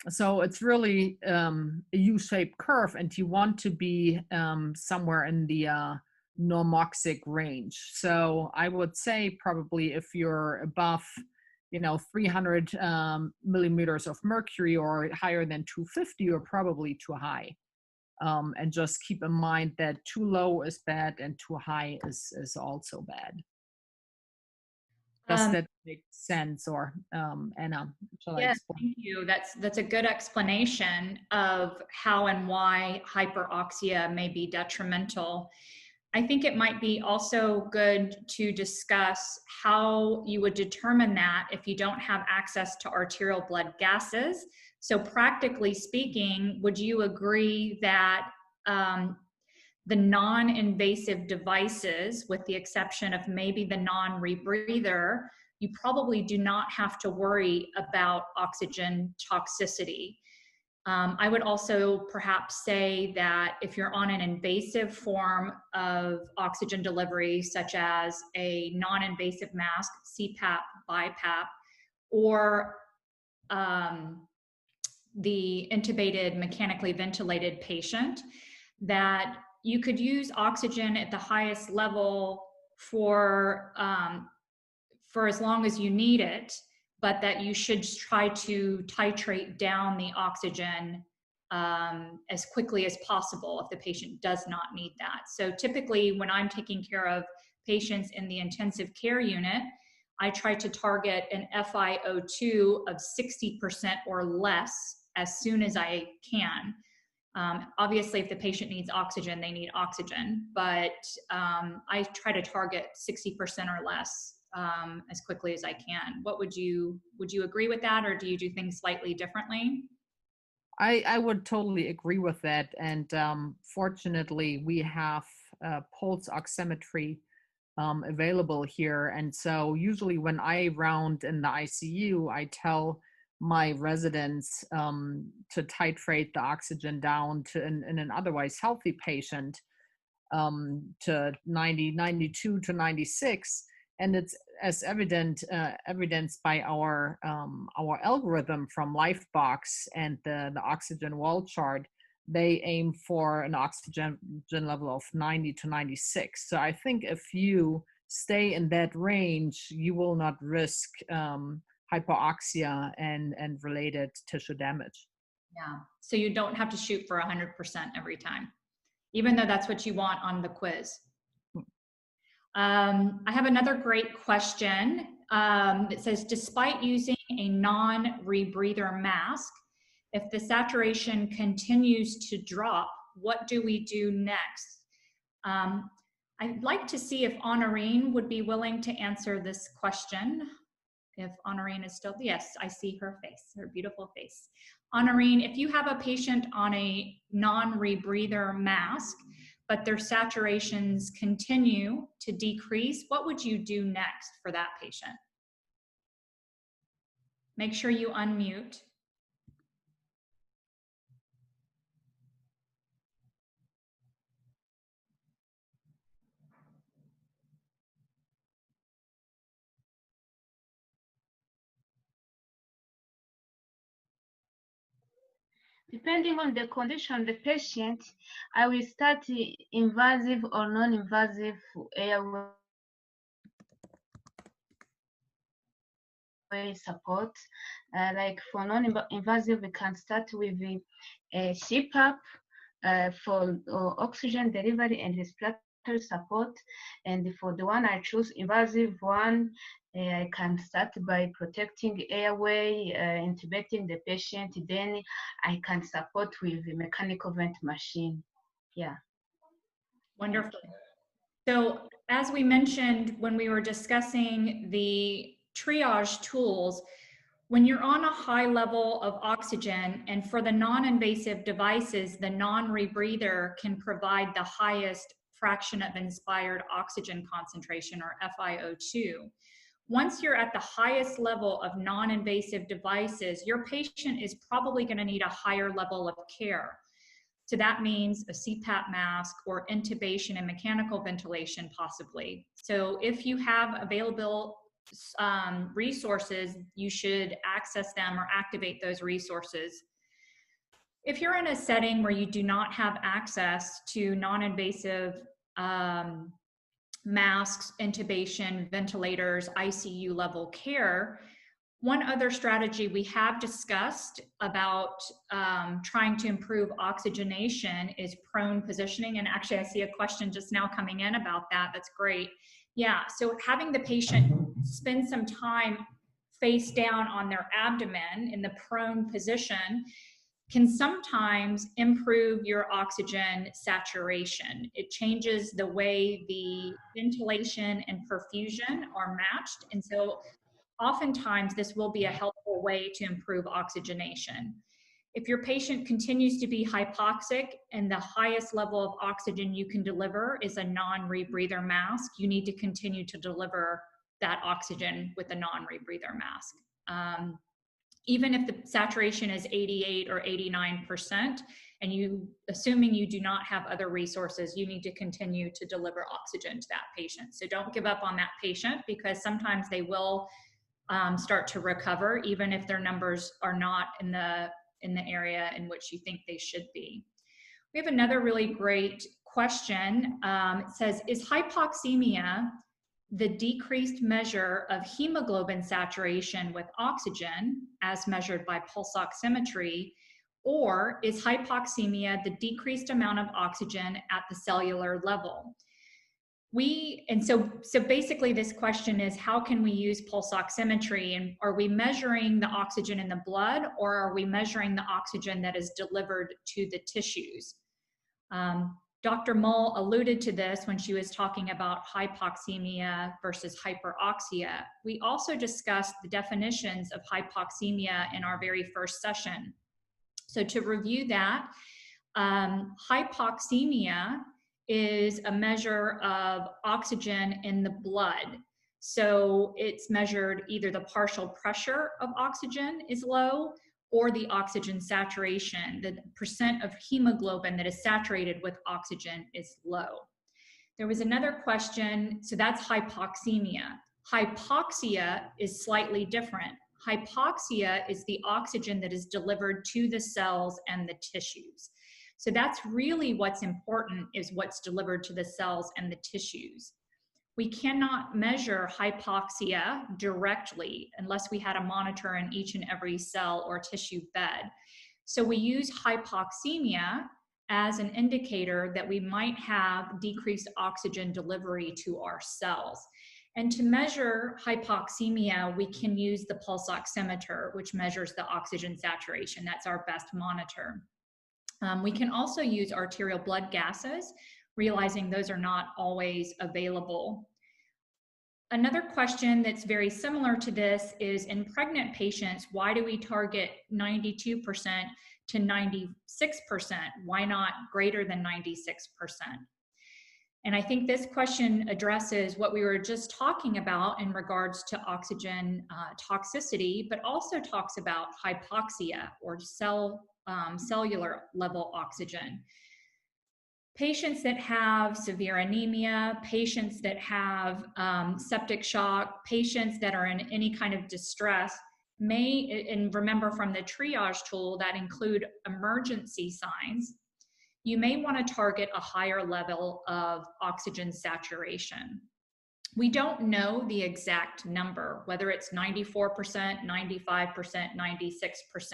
So it's really a U-shaped curve, and you want to be somewhere in the normoxic range. So I would say probably if you're above, 300 millimeters of mercury or higher than 250, you're probably too high. And just keep in mind that too low is bad and too high is also bad. Does that make sense? Or Anna, shall I explain? Thank you. That's a good explanation of how and why hyperoxia may be detrimental. I think it might be also good to discuss how you would determine that if you don't have access to arterial blood gases. So practically speaking, would you agree that the non-invasive devices, with the exception of maybe the non-rebreather, you probably do not have to worry about oxygen toxicity? I would also perhaps say that if you're on an invasive form of oxygen delivery, such as a non-invasive mask, CPAP, BiPAP, or the intubated, mechanically ventilated patient, that you could use oxygen at the highest level for as long as you need it, but that you should try to titrate down the oxygen as quickly as possible if the patient does not need that. So typically when I'm taking care of patients in the intensive care unit, I try to target an FiO2 of 60% or less as soon as I can. Obviously, if the patient needs oxygen, they need oxygen, but I try to target 60% or less as quickly as I can. What would you agree with that, or do you do things slightly differently? I would totally agree with that. And fortunately, we have pulse oximetry available here. And so usually when I round in the ICU, I tell my residents to titrate the oxygen down to in an otherwise healthy patient to 90, 92 to 96. And it's as evidenced by our algorithm from Lifebox and the oxygen wall chart, they aim for an oxygen level of 90 to 96. So I think if you stay in that range, you will not risk hypoxia and related tissue damage. Yeah, so you don't have to shoot for 100% every time, even though that's what you want on the quiz. I have another great question. It says, despite using a non-rebreather mask, if the saturation continues to drop, what do we do next? I'd like to see if Honorine would be willing to answer this question. If Honorine is still, yes, I see her face, her beautiful face. Honorine, if you have a patient on a non-rebreather mask, but their saturations continue to decrease, what would you do next for that patient? Make sure you unmute. Depending on the condition of the patient, I will start invasive or non-invasive airway support. Like for non-invasive, we can start with CPAP for oxygen delivery and respiratory support. And for the one I choose, invasive one, I can start by protecting airway, intubating the patient. Then I can support with the mechanical vent machine. Yeah. Wonderful. So as we mentioned when we were discussing the triage tools, when you're on a high level of oxygen, and for the non-invasive devices, the non-rebreather can provide the highest fraction of inspired oxygen concentration, or FiO2. Once you're at the highest level of non-invasive devices, your patient is probably going to need a higher level of care. So that means a CPAP mask or intubation and mechanical ventilation possibly. So if you have available resources, you should access them or activate those resources. If you're in a setting where you do not have access to non-invasive masks, intubation, ventilators, ICU level care, one other strategy we have discussed about trying to improve oxygenation is prone positioning. And actually I see a question just now coming in about that. That's great. Yeah, so having the patient spend some time face down on their abdomen in the prone position can sometimes improve your oxygen saturation. It changes the way the ventilation and perfusion are matched. And so oftentimes this will be a helpful way to improve oxygenation. If your patient continues to be hypoxic and the highest level of oxygen you can deliver is a non-rebreather mask, you need to continue to deliver that oxygen with a non-rebreather mask. Even if the saturation is 88 or 89%, and assuming you do not have other resources, you need to continue to deliver oxygen to that patient. So don't give up on that patient, because sometimes they will start to recover, even if their numbers are not in the area in which you think they should be. We have another really great question. It says, is hypoxemia the decreased measure of hemoglobin saturation with oxygen as measured by pulse oximetry, or is hypoxemia the decreased amount of oxygen at the cellular level? So basically this question is, how can we use pulse oximetry, and are we measuring the oxygen in the blood, or are we measuring the oxygen that is delivered to the tissues? Dr. Mull alluded to this when she was talking about hypoxemia versus hyperoxia. We also discussed the definitions of hypoxemia in our very first session. So to review that, hypoxemia is a measure of oxygen in the blood. So it's measured either the partial pressure of oxygen is low, or the oxygen saturation, the percent of hemoglobin that is saturated with oxygen is low. There was another question, so that's hypoxemia. Hypoxia is slightly different. Hypoxia is the oxygen that is delivered to the cells and the tissues. So that's really what's important, is what's delivered to the cells and the tissues. We cannot measure hypoxia directly unless we had a monitor in each and every cell or tissue bed. So we use hypoxemia as an indicator that we might have decreased oxygen delivery to our cells. And to measure hypoxemia, we can use the pulse oximeter, which measures the oxygen saturation. That's our best monitor. We can also use arterial blood gases, realizing those are not always available. Another question that's very similar to this is, in pregnant patients, why do we target 92% to 96%? Why not greater than 96%? And I think this question addresses what we were just talking about in regards to oxygen toxicity, but also talks about hypoxia, or cellular level oxygen. Patients that have severe anemia, patients that have septic shock, patients that are in any kind of distress may, and remember from the triage tool that include emergency signs, you may want to target a higher level of oxygen saturation. We don't know the exact number, whether it's 94%, 95%, 96%,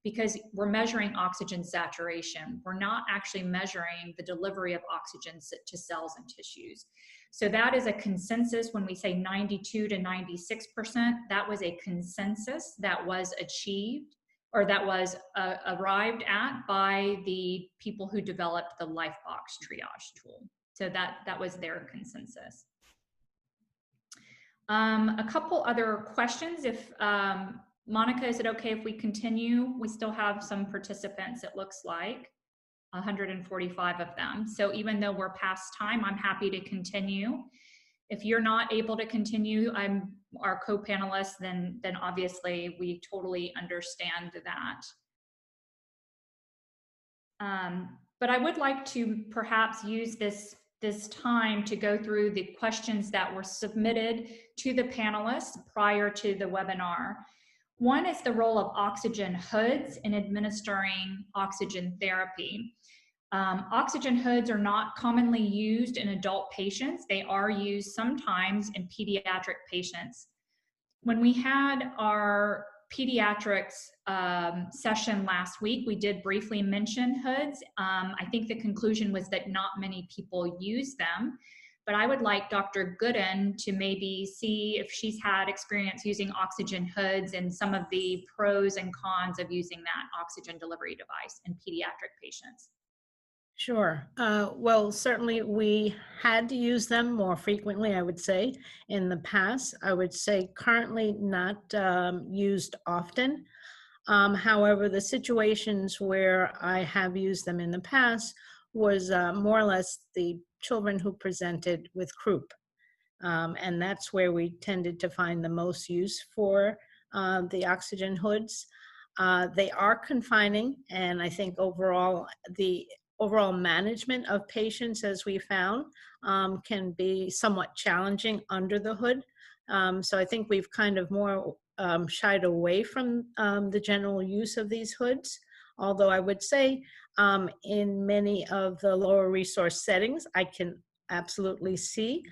because we're measuring oxygen saturation. We're not actually measuring the delivery of oxygen to cells and tissues. So that is a consensus. When we say 92 to 96%, that was a consensus that was achieved, or that was arrived at by the people who developed the LifeBox triage tool. So that was their consensus. A couple other questions. If Monica, is it okay if we continue? We still have some participants, it looks like, 145 of them. So even though we're past time, I'm happy to continue. If you're not able to continue, I'm our co-panelist, then obviously we totally understand that. But I would like to perhaps use this time to go through the questions that were submitted to the panelists prior to the webinar. One is the role of oxygen hoods in administering oxygen therapy. Oxygen hoods are not commonly used in adult patients. They are used sometimes in pediatric patients. When we had our pediatrics session last week, we did briefly mention hoods. I think the conclusion was that not many people use them, but I would like Dr. Gooden to maybe see if she's had experience using oxygen hoods and some of the pros and cons of using that oxygen delivery device in pediatric patients. Sure. Well, certainly we had to use them more frequently, I would say, in the past. I would say currently not used often. However, the situations where I have used them in the past was more or less the children who presented with croup. And that's where we tended to find the most use for the oxygen hoods. They are confining, and I think overall, the overall management of patients, as we found, can be somewhat challenging under the hood. So I think we've kind of more shied away from the general use of these hoods. Although I would say in many of the lower resource settings, I can absolutely see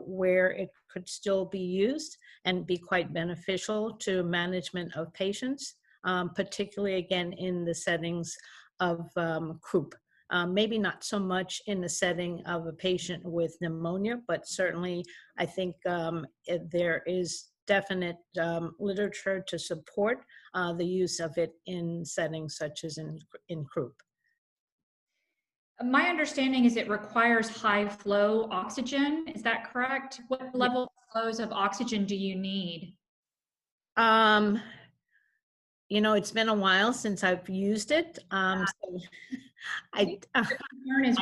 where it could still be used and be quite beneficial to management of patients, particularly again in the settings of croup. Maybe not so much in the setting of a patient with pneumonia, but certainly I think there is definite literature to support the use of it in settings such as in croup. My understanding is it requires high flow oxygen. Is that correct? What level of flows of oxygen do you need? You know, it's been a while since I've used it. So the concern is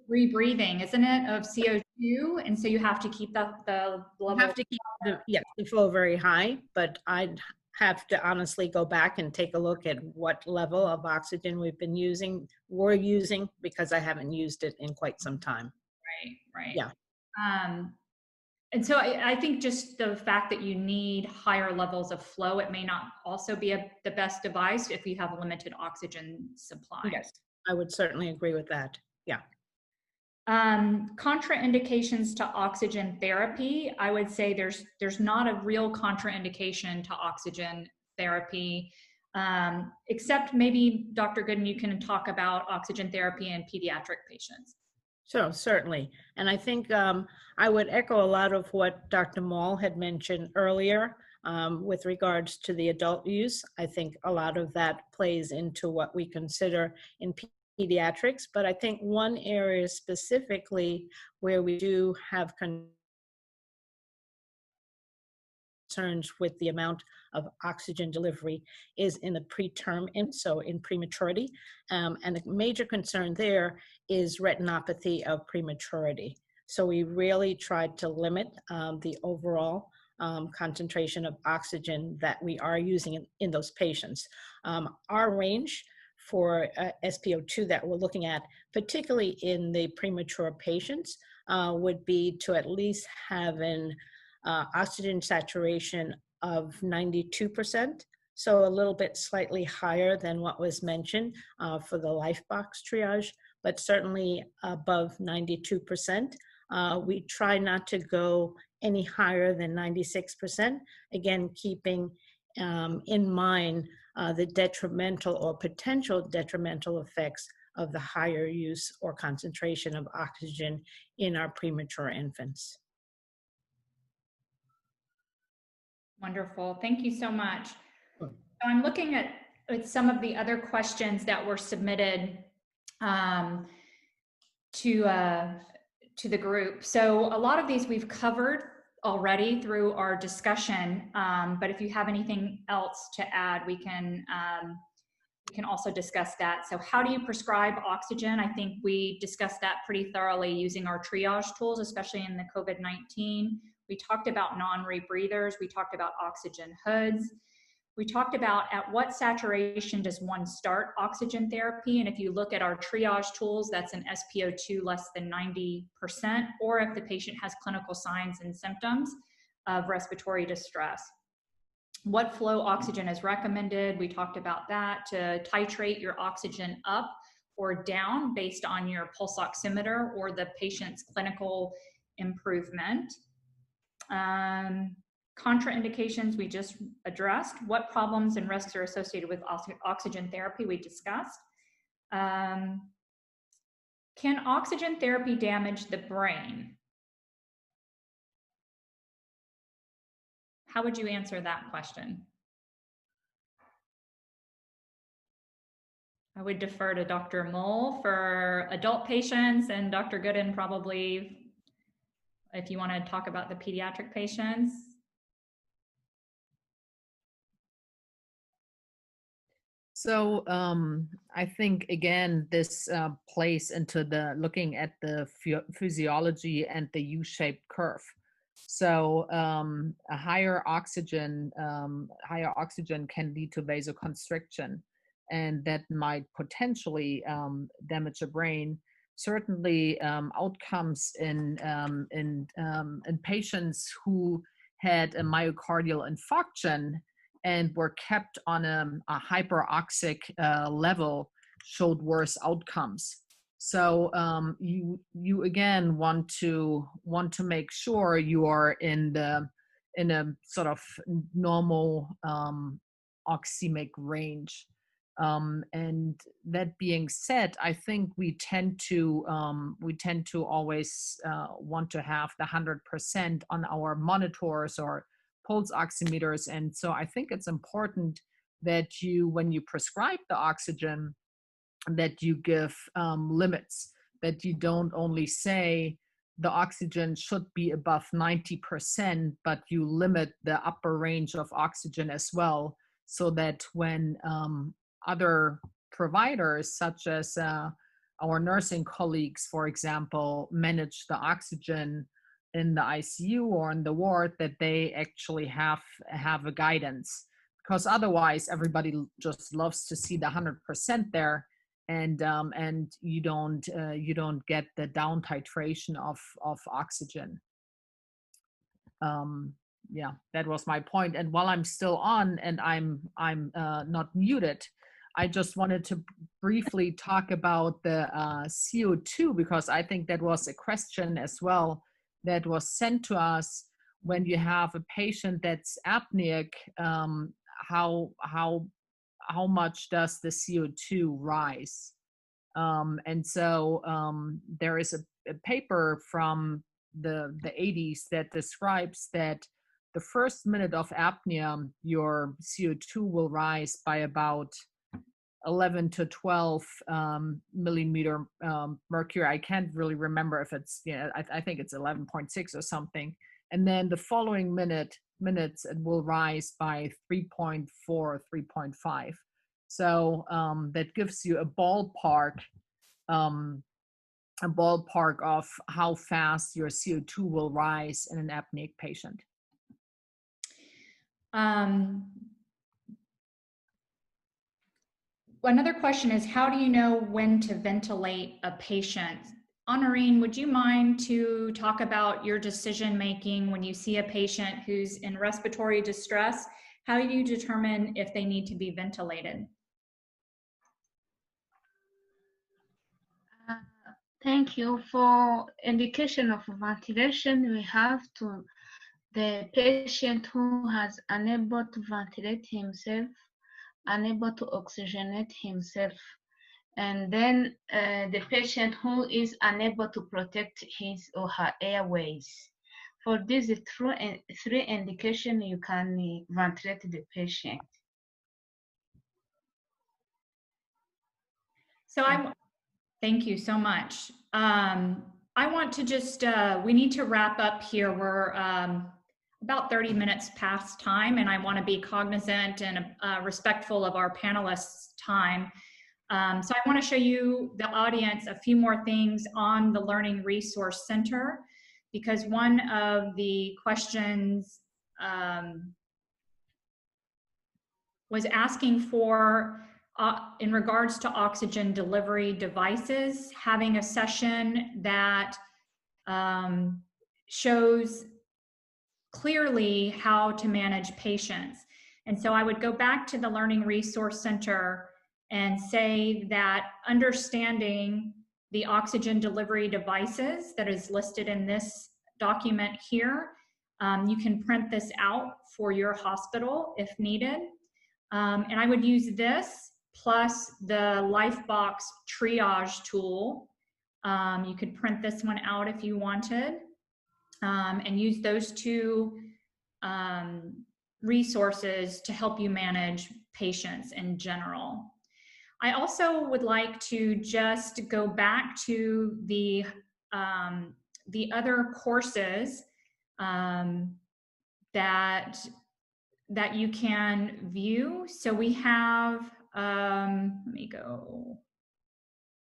rebreathing, isn't it, of CO2? And so you have to keep the level. You have to keep the flow very high, but I'd have to honestly go back and take a look at what level of oxygen we're using, because I haven't used it in quite some time. Right. Yeah. And so I think just the fact that you need higher levels of flow, it may not also be the best device if you have a limited oxygen supply. Yes, I would certainly agree with that. Yeah. Contraindications to oxygen therapy. I would say there's not a real contraindication to oxygen therapy, except maybe Dr. Gooden, you can talk about oxygen therapy in pediatric patients. So certainly. And I think I would echo a lot of what Dr. Mall had mentioned earlier with regards to the adult use. I think a lot of that plays into what we consider in pediatrics, but I think one area specifically where we do have concerns with the amount of oxygen delivery is in the preterm, so in prematurity. And the major concern there is retinopathy of prematurity. So we really tried to limit the overall concentration of oxygen that we are using in those patients. Our range for SpO2 that we're looking at, particularly in the premature patients, would be to at least have an oxygen saturation of 92%, so a little bit slightly higher than what was mentioned for the Lifebox triage, but certainly above 92%. We try not to go any higher than 96%, again, keeping in mind the detrimental or potential detrimental effects of the higher use or concentration of oxygen in our premature infants. Wonderful. Thank you so much. So I'm looking at some of the other questions that were submitted to the group. So a lot of these we've covered already through our discussion, but if you have anything else to add, we can also discuss that. So how do you prescribe oxygen? I think we discussed that pretty thoroughly using our triage tools, especially in the COVID-19. We talked about non-rebreathers. We talked about oxygen hoods. We talked about at what saturation does one start oxygen therapy. And if you look at our triage tools, that's an SpO2 less than 90%, or if the patient has clinical signs and symptoms of respiratory distress. What flow oxygen is recommended? We talked about that, to titrate your oxygen up or down based on your pulse oximeter or the patient's clinical improvement. Contraindications we just addressed. What problems and risks are associated with oxygen therapy we discussed. Can oxygen therapy damage the brain? How would you answer that question? I would defer to Dr. Mole for adult patients and Dr. Gooden probably if you want to talk about the pediatric patients. So I think, again, this plays into the looking at the physiology and the U-shaped curve. So a higher oxygen can lead to vasoconstriction, and that might potentially damage the brain. Certainly, outcomes in patients who had a myocardial infarction and were kept on a hyperoxic level showed worse outcomes. So you again want to make sure you are in a sort of normal oxemic range. And that being said, I think we tend to always want to have the 100% on our monitors or pulse oximeters. And so I think it's important that you, when you prescribe the oxygen, that you give limits, that you don't only say the oxygen should be above 90%, but you limit the upper range of oxygen as well, so that when other providers, such as our nursing colleagues, for example, manage the oxygen in the ICU or in the ward, that they actually have a guidance, because otherwise everybody just loves to see the 100% there, and you don't get the down titration of oxygen. Yeah, that was my point. And while I'm still on and I'm not muted, I just wanted to briefly talk about the CO2, because I think that was a question as well that was sent to us. When you have a patient that's apneic, how much does the CO2 rise? And so there is a paper from the 80s that describes that the first minute of apnea, your CO2 will rise by about 11 to 12 millimeter mercury. I can't really remember if it's, I think it's 11.6 or something. And then the following minutes, it will rise by 3.4 or 3.5. So that gives you a ballpark of how fast your CO2 will rise in an apneic patient. Another question is, how do you know when to ventilate a patient? Honorine, would you mind to talk about your decision-making when you see a patient who's in respiratory distress? How do you determine if they need to be ventilated? Thank you. For indication of ventilation, we have to the patient who has unable to ventilate himself, unable to oxygenate himself, and then the patient who is unable to protect his or her airways. For these three indications, you can ventilate the patient. So thank you so much. I want to just, we need to wrap up here. We're about 30 minutes past time, and I want to be cognizant and respectful of our panelists' time. So I want to show you, the audience, a few more things on the Learning Resource Center, because one of the questions was asking for, in regards to oxygen delivery devices, having a session that shows clearly how to manage patients. And so I would go back to the Learning Resource Center and say that understanding the oxygen delivery devices that is listed in this document here, you can print this out for your hospital if needed. And I would use this plus the Lifebox Triage tool. You could print this one out if you wanted, and use those two resources to help you manage patients in general. I also would like to just go back to the other courses that you can view. So we have, let me go,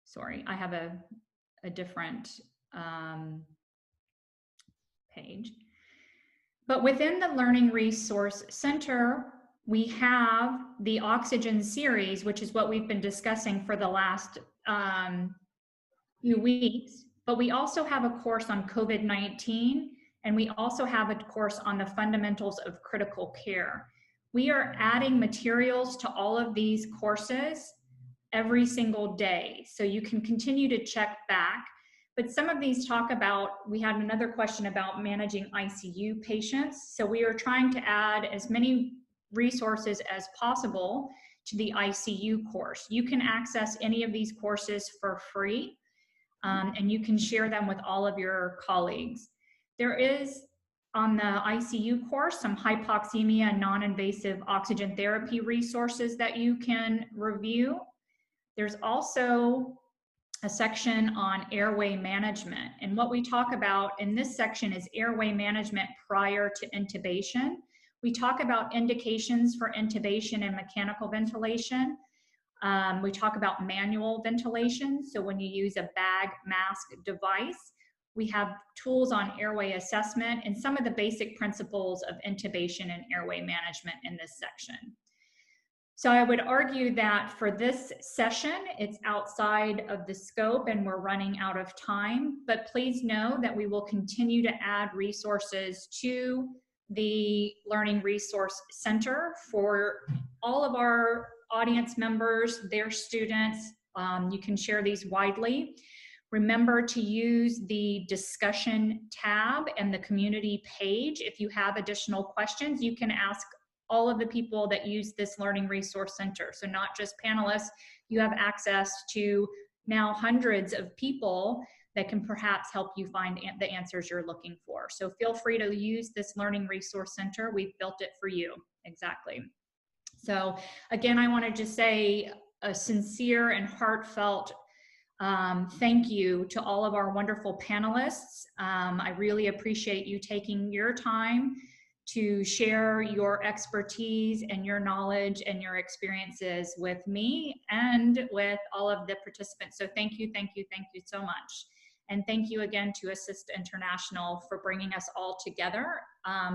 sorry, I have a different page. But within the Learning Resource Center, we have the Oxygen series, which is what we've been discussing for the last few weeks. But we also have a course on COVID-19, and we also have a course on the fundamentals of critical care. We are adding materials to all of these courses every single day, so you can continue to check back. But some of these talk about, we had another question about managing ICU patients. So we are trying to add as many resources as possible to the ICU course. You can access any of these courses for free, and you can share them with all of your colleagues. There is, on the ICU course, some hypoxemia and non-invasive oxygen therapy resources that you can review. There's also a section on airway management. And what we talk about in this section is airway management prior to intubation. We talk about indications for intubation and mechanical ventilation. We talk about manual ventilation. So when you use a bag mask device, we have tools on airway assessment and some of the basic principles of intubation and airway management in this section. So I would argue that for this session, it's outside of the scope and we're running out of time, but please know that we will continue to add resources to the Learning Resource Center for all of our audience members, their students. You can share these widely. Remember to use the discussion tab and the community page. If you have additional questions, you can ask all of the people that use this Learning Resource Center. So not just panelists, you have access to now hundreds of people that can perhaps help you find the answers you're looking for. So feel free to use this Learning Resource Center. We've built it for you. Exactly. So again, I wanted to say a sincere and heartfelt thank you to all of our wonderful panelists. I really appreciate you taking your time to share your expertise and your knowledge and your experiences with me and with all of the participants. So thank you so much. And thank you again to Assist International for bringing us all together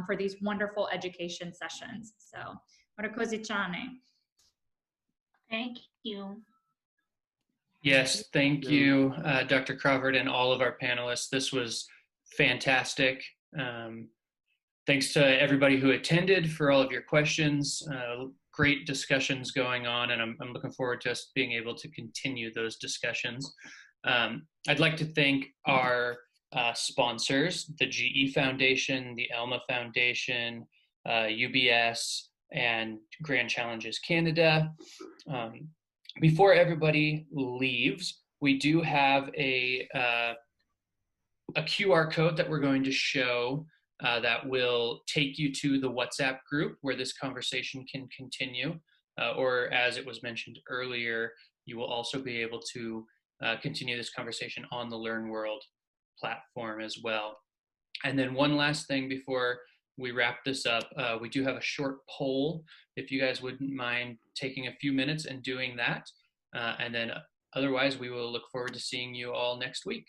for these wonderful education sessions. So, murakoze cyane. Thank you. Yes, thank you, Dr. Crawford and all of our panelists. This was fantastic. Thanks to everybody who attended for all of your questions. Great discussions going on, and I'm looking forward to us being able to continue those discussions. I'd like to thank our sponsors, the GE Foundation, the ELMA Foundation, UBS, and Grand Challenges Canada. Before everybody leaves, we do have a QR code that we're going to show that will take you to the WhatsApp group where this conversation can continue. Or as it was mentioned earlier, you will also be able to continue this conversation on the Learn World platform as well. And then one last thing before we wrap this up, we do have a short poll. If you guys wouldn't mind taking a few minutes and doing that. And then otherwise, we will look forward to seeing you all next week.